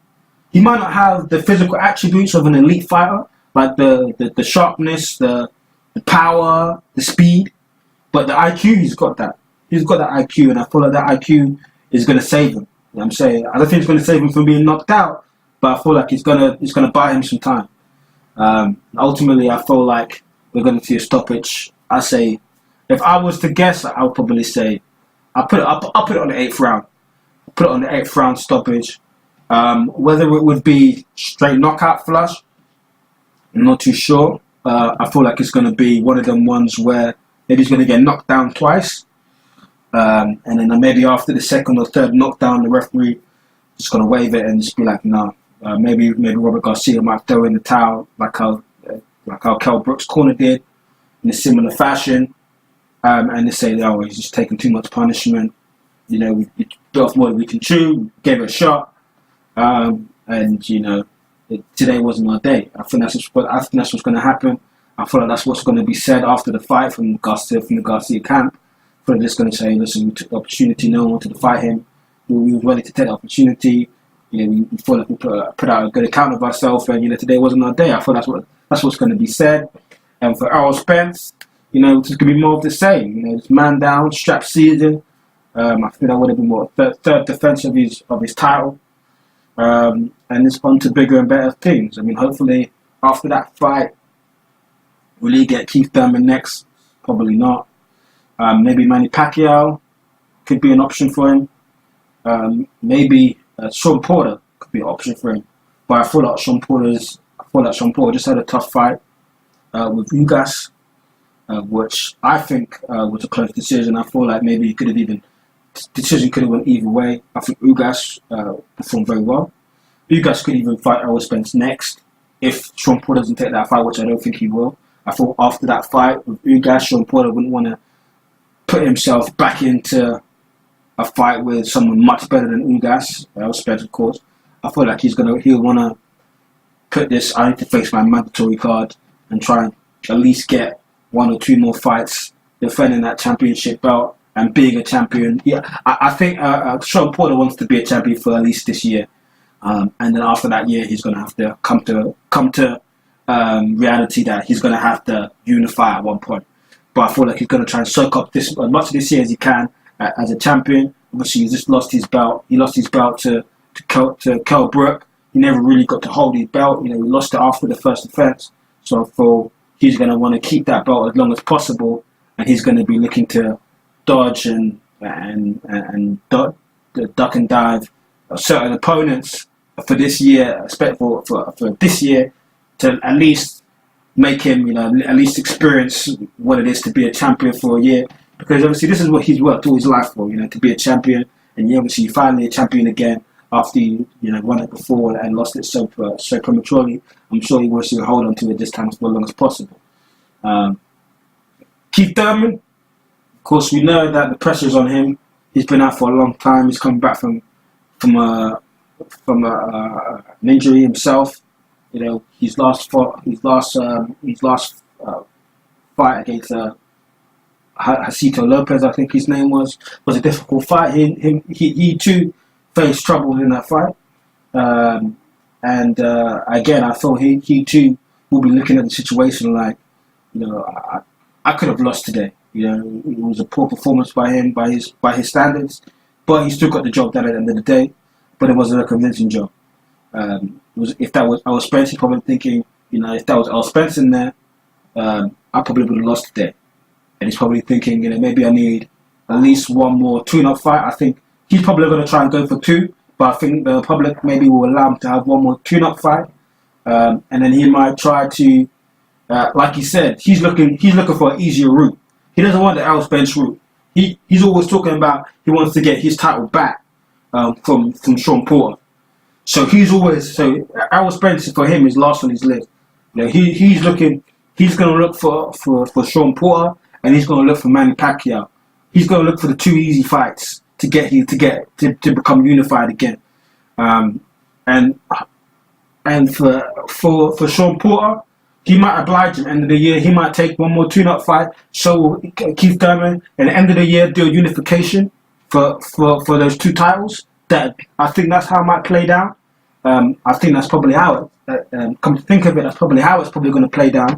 He might not have the physical attributes of an elite fighter, like the sharpness, the power, the speed. But the IQ, he's got that. He's got that IQ, and I feel like that IQ is going to save him. You know what I'm saying? I don't think it's going to save him from being knocked out, but I feel like it's going to buy him some time. Ultimately, I feel like we're going to see a stoppage. I say, if I was to guess, I would probably say, I'll put it on the 8th round. Put it on the 8th round stoppage. Whether it would be straight knockout flush, I'm not too sure. I feel like it's going to be one of them ones where maybe he's going to get knocked down twice, and then maybe after the 2nd or 3rd knockdown, the referee is going to wave it and just be like, no. Maybe Robert Garcia might throw in the towel like how Kell Brooks' corner did in a similar fashion, and they say, oh, he's just taking too much punishment. We bit off more than we can chew. We gave it a shot, and today wasn't our day. I think that's what's going to happen. I feel like that's what's going to be said after the fight from the Garcia camp. I feel like they're just going to say, listen, we took the opportunity, no one wanted to fight him. We were ready to take the opportunity. we feel like we put out a good account of ourselves, and today wasn't our day. I feel that's what's going to be said. And for Errol Spence, it's going to be more of the same. It's man down, strap season. I think that would have been more third defense of his title. And it's on to bigger and better things. I mean, hopefully after that fight, will he get Keith Thurman next? Probably not. Maybe Manny Pacquiao could be an option for him. Maybe Sean Porter could be an option for him. But I feel like Sean Porter just had a tough fight with Ugas, which I think was a close decision. I feel like maybe decision could have went either way. I think Ugas performed very well. Ugas could even fight Errol Spence next if Sean Porter doesn't take that fight, which I don't think he will. I thought after that fight with Ugas, Sean Porter wouldn't want to put himself back into a fight with someone much better than Ugas, Errol Spence, of course. I feel like he'll want to put this, I need to face my mandatory card and try and at least get 1 or 2 more fights defending that championship belt and being a champion. Yeah, I think Sean Porter wants to be a champion for at least this year. And then after that year, he's going to have to come to reality that he's going to have to unify at one point. But I feel like he's going to try and soak up as much of this year as he can as a champion. Obviously, he just lost his belt. He lost his belt to Kell Brook. He never really got to hold his belt. He lost it after the first defense. So I feel he's going to want to keep that belt as long as possible, and he's going to be looking to dodge and duck and dive certain opponents for this year, for this year, to at least make him, at least experience what it is to be a champion for a year. Because obviously this is what he's worked all his life for, to be a champion. And obviously you're finally a champion again after you won it before and lost it so prematurely. I'm sure he wants to hold on to it this time for as long as possible. Keith Thurman, of course, we know that the pressure's on him. He's been out for a long time. He's coming back from an injury himself. His last fight against Jacito Lopez, I think his name was a difficult fight. He too faced trouble in that fight. Again, I thought he too will be looking at the situation like, I could have lost today. It was a poor performance by him, by his standards, but he still got the job done at the end of the day. But it wasn't a convincing job. If that was Errol Spence, he's probably thinking, if that was Errol Spence in there, I probably would have lost today. And he's probably thinking, maybe I need at least one more tune-up fight. I think he's probably going to try and go for 2, but I think the public maybe will allow him to have one more tune-up fight, and then he might try to, like he said, he's looking for an easier route. He doesn't want the Errol Spence route. He's always talking about he wants to get his title back from Sean Porter. So Errol Spence for him is last on his list. He's going to look for Sean Porter, and he's going to look for Manny Pacquiao. He's going to look for the 2 easy fights to become unified again. And for Sean Porter, he might oblige him. End of the year, he might take one more tune-up fight. So Keith Thurman, at the end of the year, do a unification for those 2 titles. That I think that's how it might play down. I think that's probably how it. Come to think of it, that's probably how it's probably going to play down.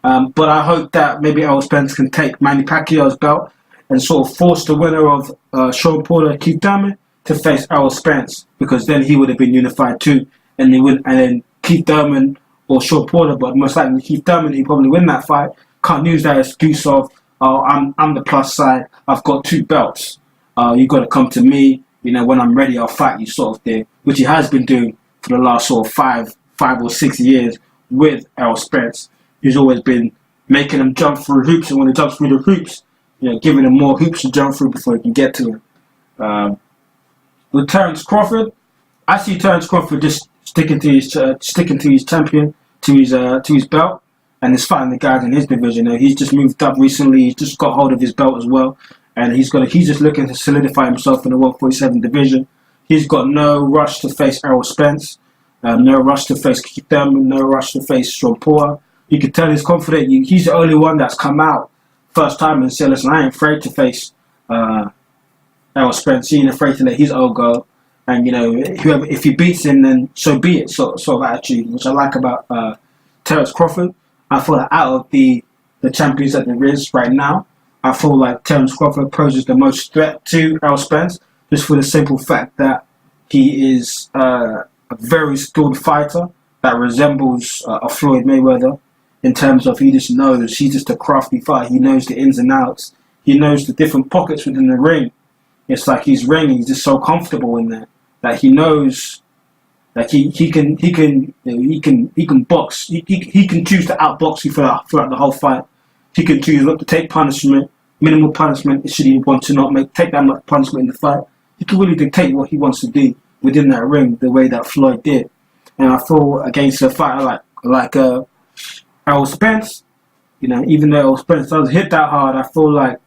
But I hope that maybe Errol Spence can take Manny Pacquiao's belt and sort of force the winner of Sean Porter, Keith Thurman, to face Errol Spence, because then he would have been unified too, and then Keith Thurman or Sean Porter, but most likely Keith Thurman, he probably win that fight. Can't use that excuse of, I'm the plus side, I've got 2 belts. You got to come to me. When I'm ready, I'll fight you, sort of thing, which he has been doing for the last sort of 5 or 6 years with Errol Spence. He's always been making him jump through hoops, and when he jumps through the hoops, giving him more hoops to jump through before he can get to him. With Terence Crawford, I see Terence Crawford just sticking to his champion, to his belt, and he's fighting the guys in his division. He's just moved up recently. He's just got hold of his belt as well. And he's just looking to solidify himself in the 147 division. He's got no rush to face Errol Spence, no rush to face Keith Thurman, no rush to face Sean Porter. You can tell he's confident. He's the only one that's come out first time and said, listen, I ain't afraid to face Errol Spence. He ain't afraid to let his old go. and whoever, if he beats him, then so be it. Sort of attitude, which I like about Terence Crawford. I feel that out of the champions that there is right now, I feel like Terence Crawford poses the most threat to Errol Spence, just for the simple fact that he is a very skilled fighter that resembles a Floyd Mayweather in terms of he just knows, he's just a crafty fighter. He knows the ins and outs. He knows the different pockets within the ring. It's like he's just so comfortable in there that he knows that he can box. He can choose to outbox you throughout the whole fight. He can choose not to take punishment, minimal punishment, should he want to not take that much punishment in the fight. He can really dictate what he wants to do within that ring, the way that Floyd did. And I feel against a fighter like Errol Spence, even though Errol Spence doesn't hit that hard, I feel like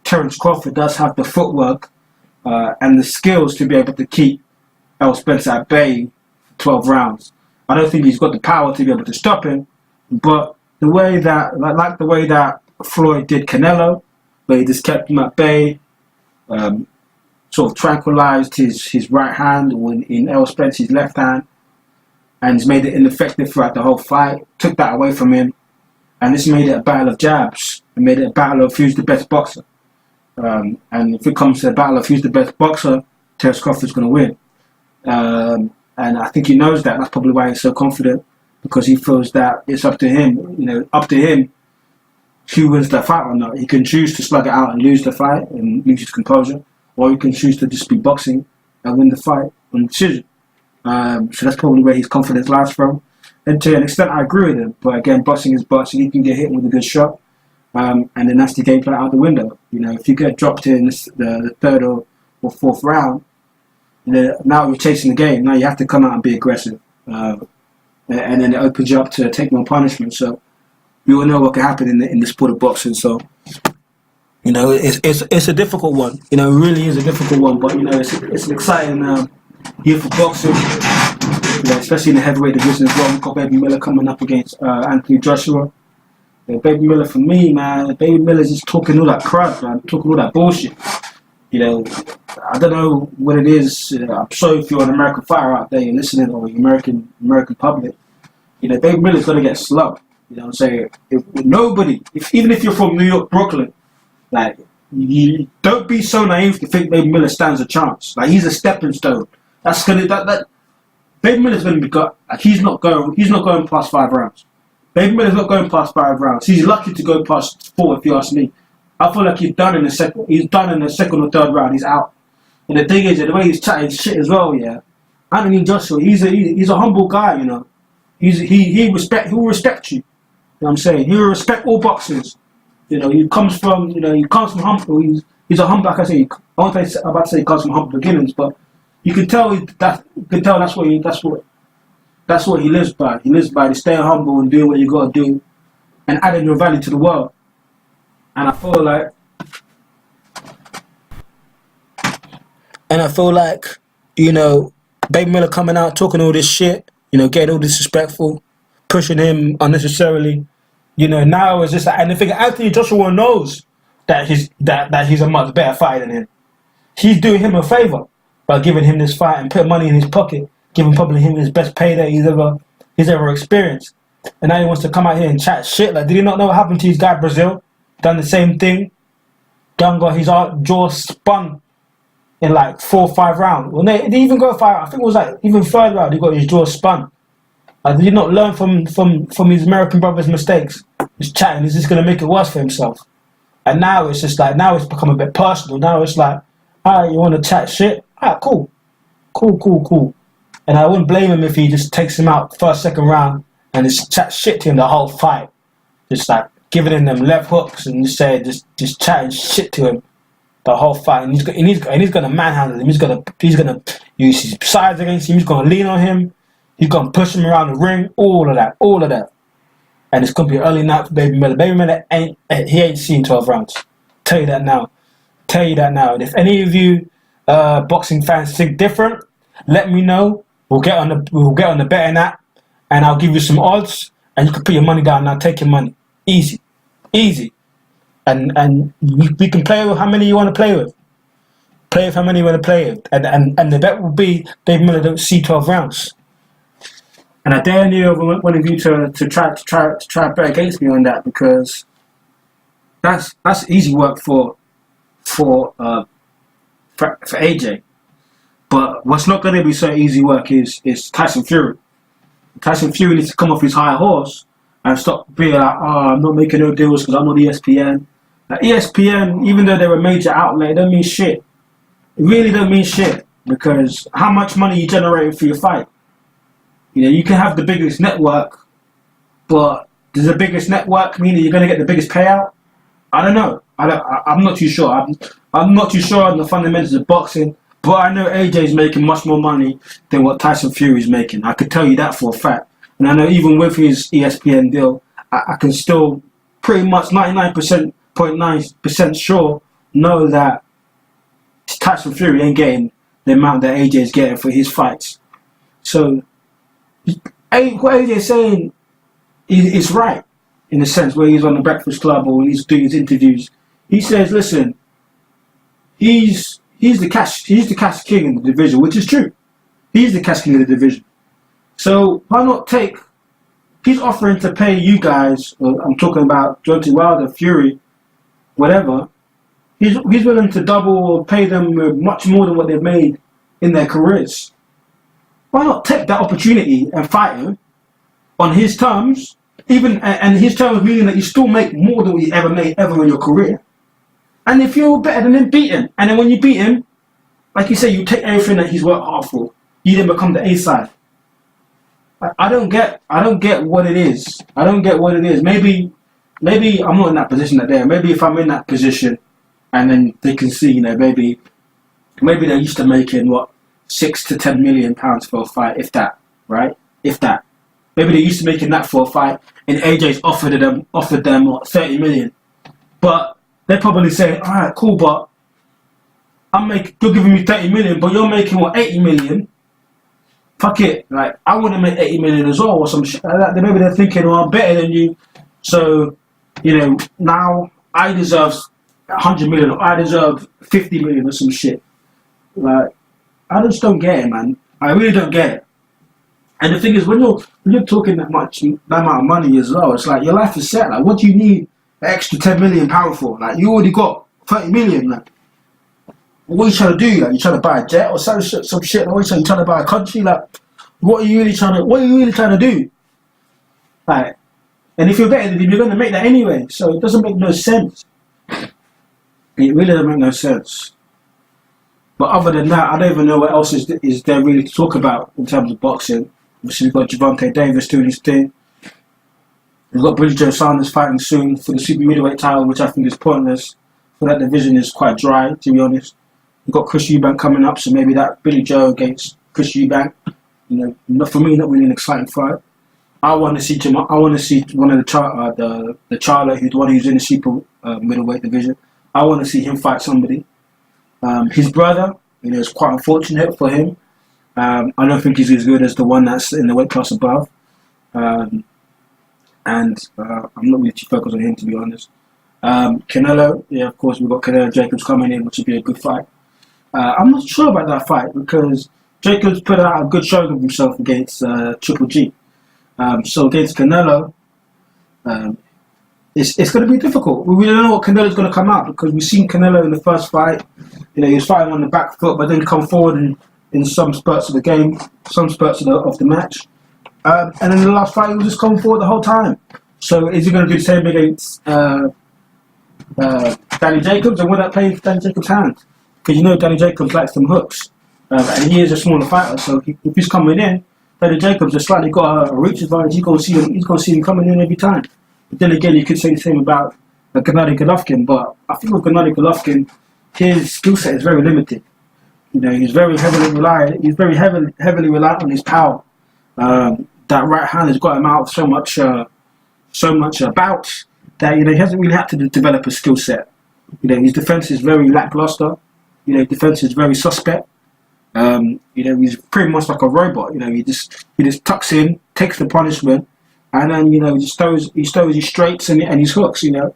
Terence Crawford does have the footwork and the skills to be able to keep Errol Spence at bay for 12 rounds. I don't think he's got the power to be able to stop him, but the way that Floyd did Canelo, where he just kept him at bay, sort of tranquilized his right hand in Errol Spence's left hand, and he's made it ineffective throughout the whole fight, took that away from him, and this made it a battle of jabs, and made it a battle of who's the best boxer. And if it comes to a battle of who's the best boxer, Terence Crawford's going to win. And I think he knows that. That's probably why he's so confident, because he feels that it's up to him, who wins that fight or not. He can choose to slug it out and lose the fight and lose his composure, or he can choose to just be boxing and win the fight on decision. So that's probably where his confidence lies from. And to an extent, I agree with him. But again, boxing is boxing. He can get hit with a good shot, and then that's the game plan out the window. If you get dropped in the third or fourth round, now you're chasing the game. Now you have to come out and be aggressive, and then it opens you up to take more punishment. So we all know what can happen in the sport of boxing. So it's a difficult one. It really is a difficult one. But it's an exciting year for boxing. Especially in the heavyweight division as well. We've got Baby Miller coming up against Anthony Joshua. Baby Miller, for me, man, Baby Miller's just talking all that crap, man, talking all that bullshit. I don't know what it is. I'm sorry if you're an American fighter out there, you're listening, or American public. Baby Miller's gonna get slugged. What I'm saying? Even if you're from New York, Brooklyn, you don't be so naive to think Baby Miller stands a chance. He's a stepping stone. Baby Miller's going to be he's not going past 5 rounds. Baby Miller's not going past 5 rounds. He's lucky to go past 4, if you ask me. I feel like he's done in the second or third round. He's out. And the thing is, the way he's chatting shit as well, yeah. Anthony Joshua, he's a humble guy, He'll respect you. What I'm saying? He will respect all boxers. He comes from humble. He's a humble. Like I say, I'm about to say he comes from humble beginnings, but you can tell that's what he lives by. He lives by staying humble and doing what you got to do, and adding your value to the world. And I feel like, Baby Miller coming out talking all this shit, getting all disrespectful, pushing him unnecessarily. Now it's just like, and the thing, Anthony Joshua knows that he's a much better fighter than him. He's doing him a favor by giving him this fight and putting money in his pocket, giving probably him his best payday he's ever experienced. And now he wants to come out here and chat shit. Did he not know what happened to his guy Brazil? Done the same thing. Done got his jaw spun in 4 or 5 rounds. Well, they even go 5. I think it was even 3rd round. He got his jaw spun. Did he not learn from his American brother's mistakes? He's chatting. He's just gonna make it worse for himself. And now it's just now it's become a bit personal. Now it's alright, you want to chat shit? Alright, cool. And I wouldn't blame him if he just takes him out 1st, 2nd round and just chat shit to him the whole fight. Just giving him them left hooks and just chatting shit to him the whole fight. And he's gonna manhandle him. He's gonna use his sides against him. He's gonna lean on him. He's gonna push him around the ring. All of that. And it's gonna be an early night for Baby Miller. Baby Miller ain't seen 12 rounds. Tell you that now. And if any of you boxing fans think different, let me know. We'll get on the betting app, and I'll give you some odds, and you can put your money down. And I'll take your money, easy, and we can play with how many you want to play with. Play with how many you want to play with. And the bet will be Dave Miller don't see 12 rounds. And I dare any of one of you to try bet against me on that, because that's easy work for AJ. But what's not going to be so easy work is Tyson Fury. Tyson Fury needs to come off his high horse and stop being like, I'm not making no deals because I'm on ESPN. Like, ESPN, even though they're a major outlet, it don't mean shit. It really don't mean shit, because how much money you generating for your fight? You know, you can have the biggest network, but does the biggest network mean that you're going to get the biggest payout? I don't know. I'm not too sure. I'm not too sure on the fundamentals of boxing, but I know AJ's making much more money than what Tyson Fury's making. I could tell you that for a fact. And I know even with his ESPN deal, I can still pretty much 99.9% sure know that Tyson Fury ain't getting the amount that AJ's getting for his fights. So what AJ's saying is right, in a sense, where he's on the Breakfast Club or when he's doing his interviews. He says, listen, he's the cash king in the division, which is true. He's the cash king of the division. So why not take? He's offering to pay you guys. I'm talking about Deontay Wilder, Fury, whatever. He's willing to double or pay them much more than what they've made in their careers. Why not take that opportunity and fight him on his terms? And his terms meaning that you still make more than what you ever made ever in your career. And if you're better than him, beat him. And then when you beat him, like you say, you take everything that he's worked hard for. You then become the A side. I don't get what it is. I don't get what it is. Maybe I'm not in that position that they're. Maybe if I'm in that position, and then they can see, you know, maybe they're used to making what, £6 to £10 million for a fight, if that, right? If that. Maybe they're used to making that for a fight, and AJ's offered them what, 30 million. But they're probably saying, all right, cool, but you're giving me 30 million, but you're making what, 80 million? Fuck it, like I want to make 80 million as well, or some shit like that. Maybe they're thinking, well, I'm better than you, so you know now I deserve 100 million, or I deserve 50 million, or some shit. Like I just don't get it, man. I really don't get it. And the thing is, when you're talking that amount of money as well, it's like your life is set. Like, what do you need an extra 10 million pound for? Like, you already got 30 million. Like, what are you trying to do? Like, you trying to buy a jet or some shit? Or you trying to buy a country? Like, what are you really trying to do? Like, and if you're better than him, you're going to make that anyway. So it doesn't make no sense. It really doesn't make no sense. But other than that, I don't even know what else is there really to talk about in terms of boxing. We've got Gervonta Davis doing his thing. We've got Billy Joe Saunders fighting soon for the super middleweight title, which I think is pointless. For that division is quite dry, to be honest. We've got Chris Eubank coming up, so maybe that Billy Joe against Chris Eubank, you know, for me, not really an exciting fight. I want to see one of the Charlo, who's the one who's in the super middleweight division. I want to see him fight somebody. His brother, you know, it's quite unfortunate for him. I don't think he's as good as the one that's in the weight class above. And I'm not really too focused on him, to be honest. Canelo, yeah, of course, we've got Canelo Jacobs coming in, which would be a good fight. I'm not sure about that fight because Jacobs put out a good showing of himself against Triple G. So against Canelo, it's going to be difficult. We don't know what Canelo's going to come out because we've seen Canelo in the first fight. You know, he was fighting on the back foot, but then come forward in some spurts of the game, some spurts of the match. And in the last fight, he was just coming forward the whole time. So is he going to do the same against Danny Jacobs? And will that play into Danny Jacobs' hands? Because you know Danny Jacobs likes them hooks. And he is a smaller fighter, so if he's coming in, Danny Jacobs has slightly got a reach advantage. He's going to see him coming in every time. But then again, you could say the same about Gennady Golovkin. But I think with Gennady Golovkin, his skill set is very limited. You know, he's very heavily reliant. He's very heavily reliant on his power. That right hand has got him out of so much bouts that, you know, he hasn't really had to develop a skill set. You know, his defense is very lackluster. You know, defense is very suspect. You know, he's pretty much like a robot. You know, he just tucks in, takes the punishment, and then, you know, he throws his straights and his hooks. You know,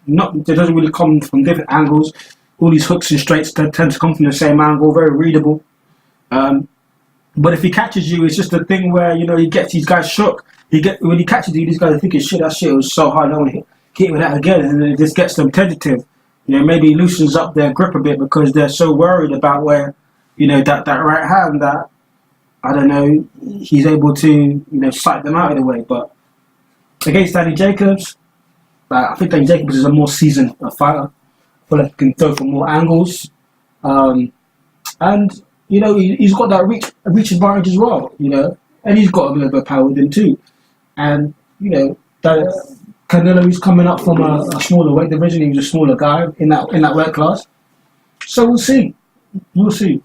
it doesn't really come from different angles. all these hooks and straights tend to come from the same angle, very readable. But if he catches you, it's just a thing where, you know, he gets these guys shook. When he catches you, these guys are thinking, shit, that shit was so hard, I don't want to hit with that again. And then it just gets them tentative. You know, maybe loosens up their grip a bit because they're so worried about where, you know, that right hand that, I don't know, he's able to, you know, sight them out of the way. But against Danny Jacobs, I think Danny Jacobs is a more seasoned fighter. I feel like he can throw from more angles. And, you know, he's got that reach advantage as well, you know. And he's got a bit of power with him too. And, you know, that Canelo is coming up from a smaller weight division. He was a smaller guy in that weight class. So we'll see. We'll see.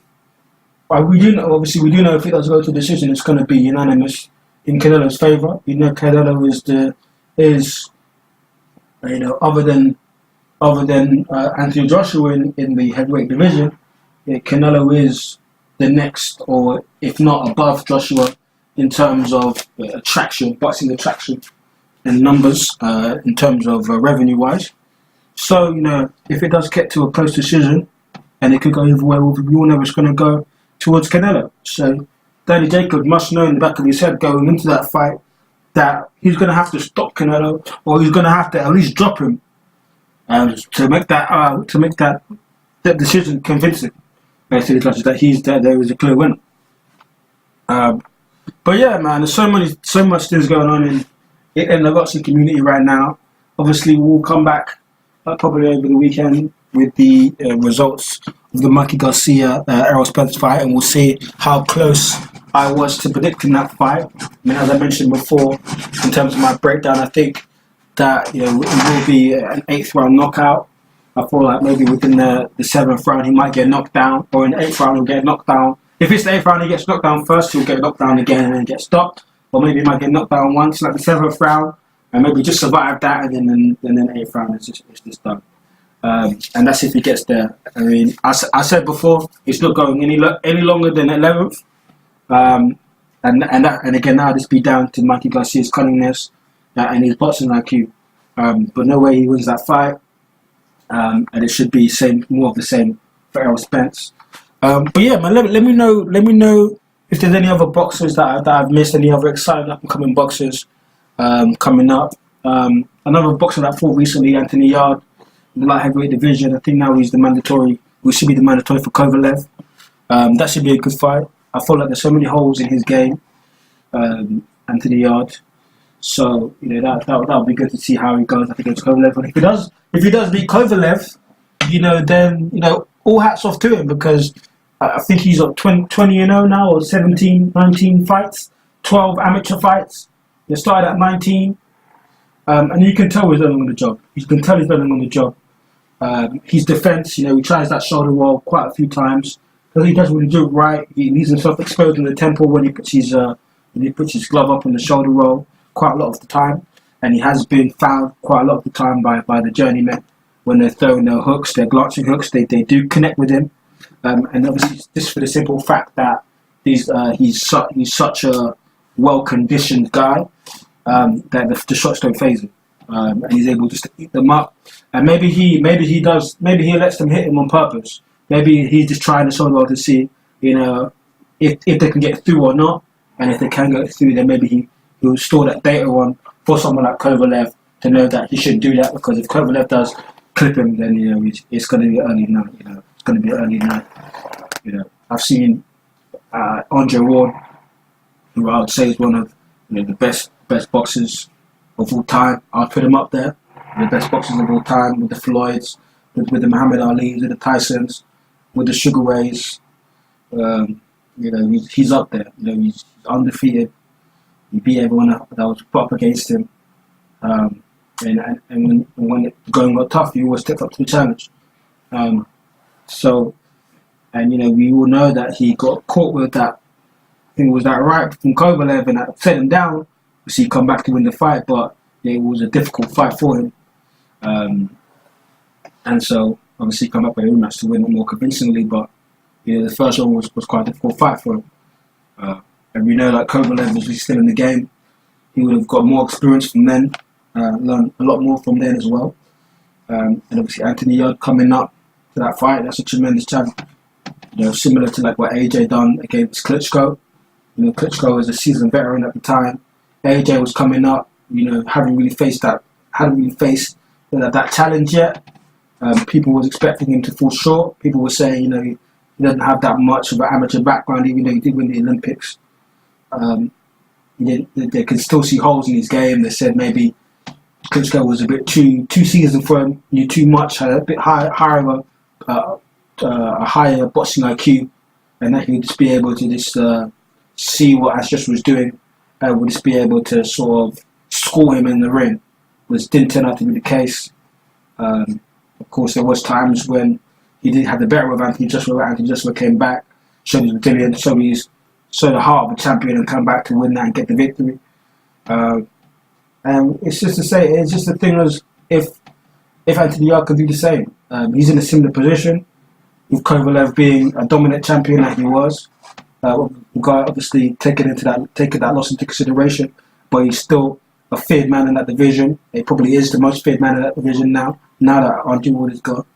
But we do know if it does go to decision, it's going to be unanimous in Canelo's favour. You know, Canelo is you know, other than Anthony Joshua in the heavyweight division, Canelo is the next, or if not above Joshua, in terms of attraction, boxing attraction and numbers, in terms of revenue wise. So, you know, if it does get to a close decision, and it could go either way, we all know it's going to go towards Canelo. So Danny Jacobs must know in the back of his head going into that fight that he's going to have to stop Canelo, or he's going to have to at least drop him to make that decision convincing. Basically, that there is a clear winner. But yeah, man, there's so much things going on in the boxing community right now. Obviously, we'll come back probably over the weekend with the results of the Mikey Garcia Errol Spence fight, and we'll see how close I was to predicting that fight. I mean, as I mentioned before, in terms of my breakdown, I think that, you know, it will be an 8th round knockout. I feel like maybe within the 7th round he might get knocked down, or in the 8th round he'll get knocked down. If it's the 8th round he gets knocked down first, he'll get knocked down again and then get stopped. Or maybe he might get knocked down once, like the 7th round, and maybe just survive that, and then the 8th round it's just done. And that's if he gets there. I mean, I said before, it's not going any longer than 11th. And again, now this be down to Mikey Garcia's cunningness and his boxing IQ. But no way he wins that fight. And it should be more of the same for Errol Spence. But yeah, man, let me know if there's any other boxers that I've missed, any other exciting up and coming boxers coming up. Another boxer that I fought recently, Anthony Yarde, in the light heavyweight division. I think now he should be the mandatory for Kovalev. That should be a good fight. I feel like there's so many holes in his game, Anthony Yarde. So, you know, that'll be good to see how he goes against Kovalev. And if he does beat Kovalev, you know, then, you know, all hats off to him, because I think he's on 20-0 now, or 17, 19 fights, 12 amateur fights. He started at 19, and you can tell he's learning on the job. His defense, you know, he tries that shoulder roll quite a few times. Because he doesn't really do it right. He leaves himself exposed in the temple when he puts his glove up on the shoulder roll quite a lot of the time, and he has been fouled quite a lot of the time by the journeymen when they're throwing their hooks, their glancing hooks. They do connect with him, and obviously just for the simple fact that he's such a well conditioned guy that the shots don't faze him, and he's able just to eat them up. And maybe he lets them hit him on purpose. Maybe he's just trying to show to see, you know, if they can get through or not. And if they can get through, then maybe he'll store that data on for someone like Kovalev to know that he shouldn't do that, because if Kovalev does clip him, then, you know, it's going to be early night. You know, it's going to be early night. You know, I've seen Adrien Broner, who I would say is one of, you know, the best boxers of all time. I'd put him up there, the best boxers of all time, with the Floyds, with the Muhammad Ali's, with the Tysons, with the Sugar Rays. You know, he's up there. You know, he's undefeated. He beat everyone that was put up against him. And when the going got tough, he always stepped up to the challenge. So, and, you know, we all know that he got caught with that. I think it was that right from Kovalev, and that set him down. We see he come back to win the fight, but it was a difficult fight for him. And so, obviously, come up with a rematch to win it more convincingly, but, you know, the first one was quite a difficult fight for him. And we know that Kovalev was still in the game. He would have got more experience from then, learned a lot more from then as well. And obviously, Anthony Yarde coming up, that fight. That's a tremendous challenge. You know, similar to like what AJ done against Klitschko. You know, Klitschko was a seasoned veteran at the time. AJ was coming up. You know, hadn't really faced that challenge yet. People was expecting him to fall short. People were saying, you know, he doesn't have that much of an amateur background, even though he did win the Olympics. They could still see holes in his game. They said maybe Klitschko was a bit too seasoned for him, knew too much, had a bit higher boxing IQ, and that he would just be able to just see what Astros was doing, and would just be able to sort of score him in the ring, which didn't turn out to be the case. Of course, there was times when he did have the better of Anthony Joshua. Anthony Joshua came back, showed his resilience, showed the heart of a champion, and come back to win that and get the victory. And it's just to say, it's just the thing is, if Anthony Yarde could do the same, he's in a similar position, with Kovalev being a dominant champion like he was. Obviously taking that loss into consideration, but he's still a feared man in that division. He probably is the most feared man in that division now that Adrien Broner is gone.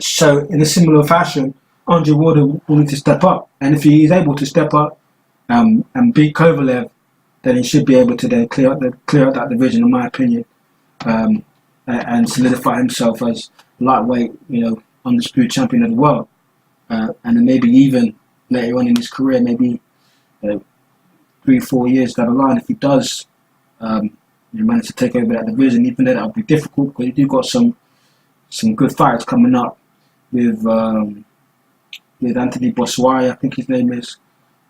So in a similar fashion, Adrien Broner will need to step up, and if he is able to step up and beat Kovalev, then he should be able to then clear out that division, in my opinion, and solidify himself as lightweight, undisputed champion of the world. And then maybe even later on in his career, maybe 3-4 years down the line, if he does manage to take over that division, even though that would be difficult, because you do got some good fights coming up with Anthony Boswai, I think his name is.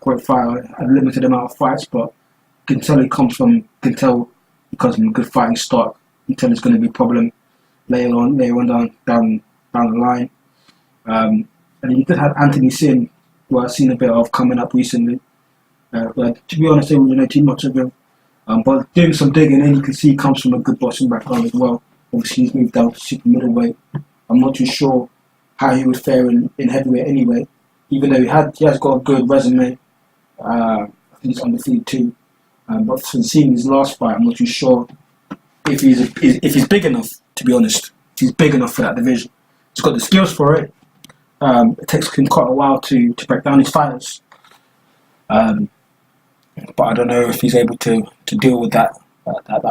Great fighter, a limited amount of fights, but you can tell he comes from a good fighting stock. You can tell it's going to be a problem later on down the line. And you did have Anthony Sin, who I've seen a bit of coming up recently. But to be honest, I don't know too much of him. But doing some digging in, you can see he comes from a good boxing background as well. Obviously, he's moved down to super middleweight. I'm not too sure how he would fare in heavyweight anyway, even though he has got a good resume. I think he's undefeated too. But since seeing his last fight, I'm not too sure if he's big enough, to be honest. If he's big enough for that division. He's got the skills for it. It takes him quite a while to break down his fighters. But I don't know if he's able to deal with that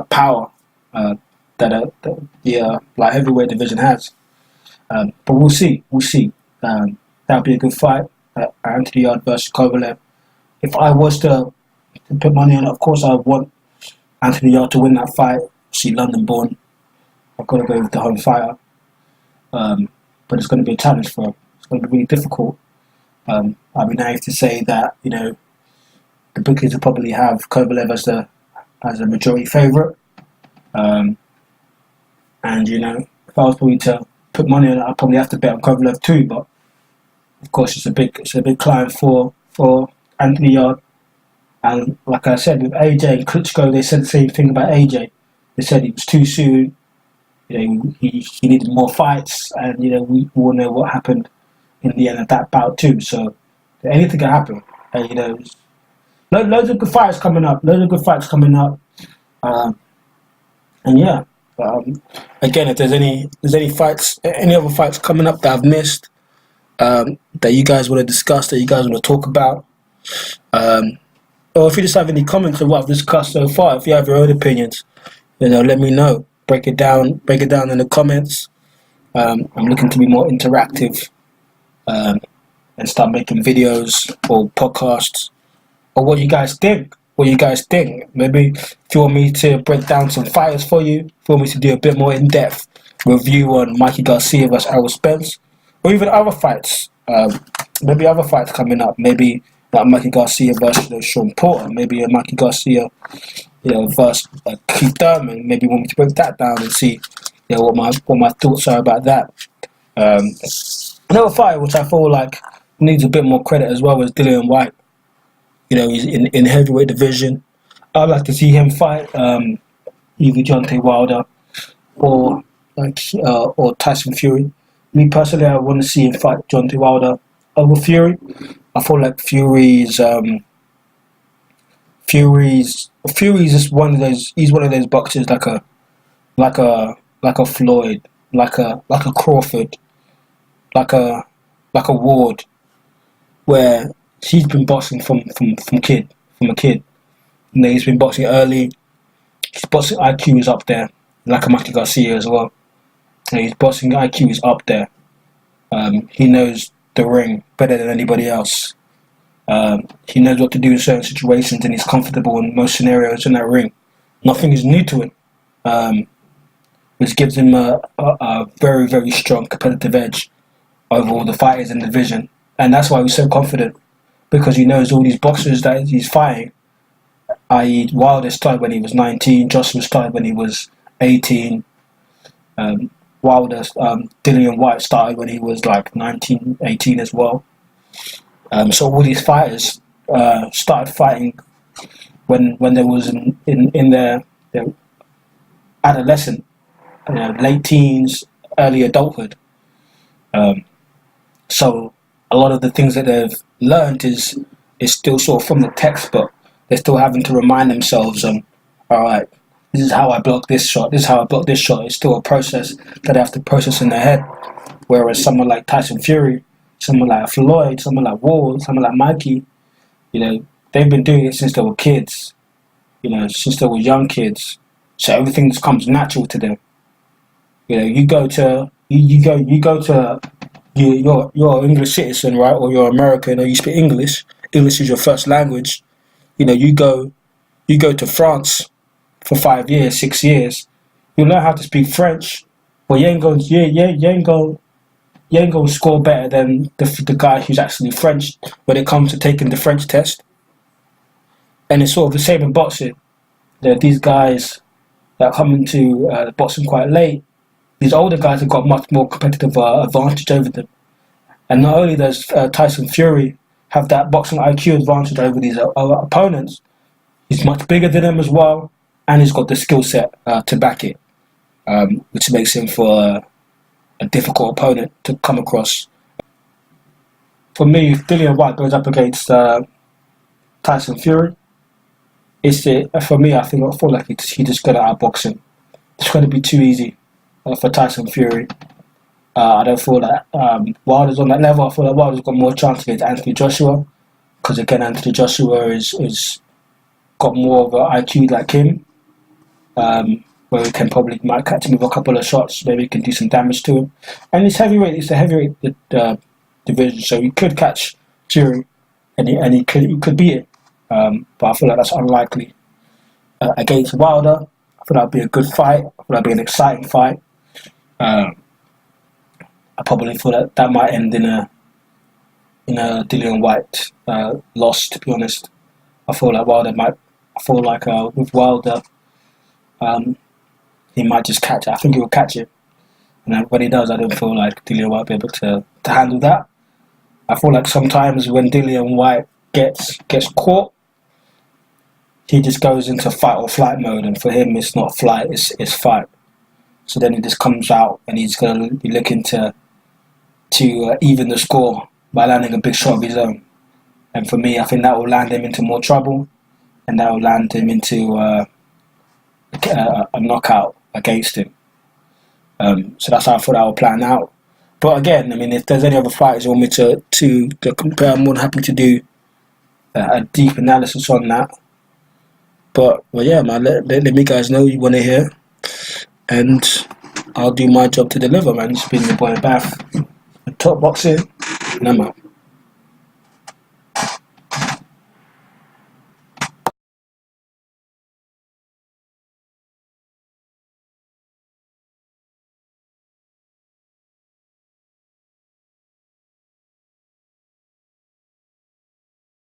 power that the light heavyweight division has. But we'll see. That'll be a good fight. Anthony Yarde versus Kovalev. If I was to put money on it, of course I would want Anthony Yarde to win that fight. See, London born. I've got to go with the home fighter. But it's going to be a challenge for him. It's going to be really difficult. I'd be naive to say that the bookies will probably have Kovalev as a majority favourite. And if I was probably to put money on it, I'd probably have to bet on Kovalev too. But of course, it's a big climb for Anthony Yarde. And like I said, with AJ and Klitschko, they said the same thing about AJ. They said it was too soon. He needed more fights, and we all know what happened in the end of that bout too. So anything can happen. And loads of good fights coming up. And yeah. Again, if there's any fights, any other fights coming up that I've missed, that you guys want to discuss, that you guys want to talk about, or if you just have any comments on what I've discussed so far, if you have your own opinions, let me know. Break it down in the comments. I'm looking to be more interactive and start making videos or podcasts, or what you guys think. Maybe if you want me to break down some fighters for you, if you want me to do a bit more in-depth review on Mikey Garcia versus Errol Spence, or even other fights. Maybe other fights coming up. Maybe like Mikey Garcia versus Sean Porter. Maybe a Mikey Garcia, versus Keith Thurman. Maybe want me to break that down and see, what my thoughts are about that. Another fighter which I feel like needs a bit more credit as well is Dillian White. He's in heavyweight division. I'd like to see him fight either Deontay Wilder or Tyson Fury. Me personally, I want to see him fight Deontay Wilder over Fury. I feel like Fury's just one of those. He's one of those boxers like a Floyd, like a Crawford, like a Ward, where he's been boxing from a kid. You know, he's been boxing early. His boxing IQ is up there, like a Mikey Garcia as well. You know, his boxing IQ is up there. He knows the ring better than anybody else. He knows what to do in certain situations, and he's comfortable in most scenarios in that ring. Nothing is new to him, which gives him a very, very strong competitive edge over all the fighters in the division. And that's why he's so confident, because he knows all these boxers that he's fighting, i.e. Wilder started when he was 19, Joshua started when he was 18, Dillian White started when he was like 19, 18 as well. So all these fighters started fighting when they was in their adolescent, late teens, early adulthood. So a lot of the things that they've learned is still sort of from the textbook. They're still having to remind themselves, all right, this is how I block this shot, this is how I block this shot. It's still a process that they have to process in their head. Whereas someone like Tyson Fury, someone like Floyd, someone like Ward, someone like Mikey, they've been doing it since they were kids, since they were young kids. So everything just comes natural to them. You're an English citizen, right? Or you're American, or you speak English. English is your first language. You go to France for 5 years, 6 years. You learn how to speak French, but you ain't going to score better than the guy who's actually French when it comes to taking the French test. And it's sort of the same in boxing. There are these guys that come into boxing quite late. These older guys have got much more competitive advantage over them. And not only does Tyson Fury have that boxing IQ advantage over these opponents, he's much bigger than them as well, and he's got the skill set to back it, which makes him for a difficult opponent to come across. For me, if Dillian White goes up against Tyson Fury, for me, I feel like he just got to outbox him. It's going to be too easy for Tyson Fury. I don't feel that Wilder's on that level. I feel like Wilder's got more chance against Anthony Joshua, because again, Anthony Joshua is got more of an IQ like him, where he might catch him with a couple of shots, maybe he can do some damage to him. And it's a heavyweight division, so he could catch Fury, and he could beat it. But I feel like that's unlikely. Against Wilder, I feel that'd be a good fight. I feel that'd be an exciting fight. I probably feel that might end in a Dillian White loss. To be honest, I feel like with Wilder, he might just catch it. I think he will catch it, and when he does, I don't feel like Dillian White will be able to handle that. I feel like sometimes when Dillian White gets caught, he just goes into fight or flight mode, and for him, it's not flight, it's fight. So then he just comes out, and he's going to be looking to even the score by landing a big shot of his own. And for me, I think that will land him into more trouble, and that will land him into a knockout against him. So that's how I thought that will plan out. But again, I mean, if there's any other fighters you want me to compare, I'm more than happy to do a deep analysis on that. But well, yeah, man, let me guys know you want to hear, and I'll do my job to deliver, man. It's been your boy Bath, TalkBoxing, and I'm out.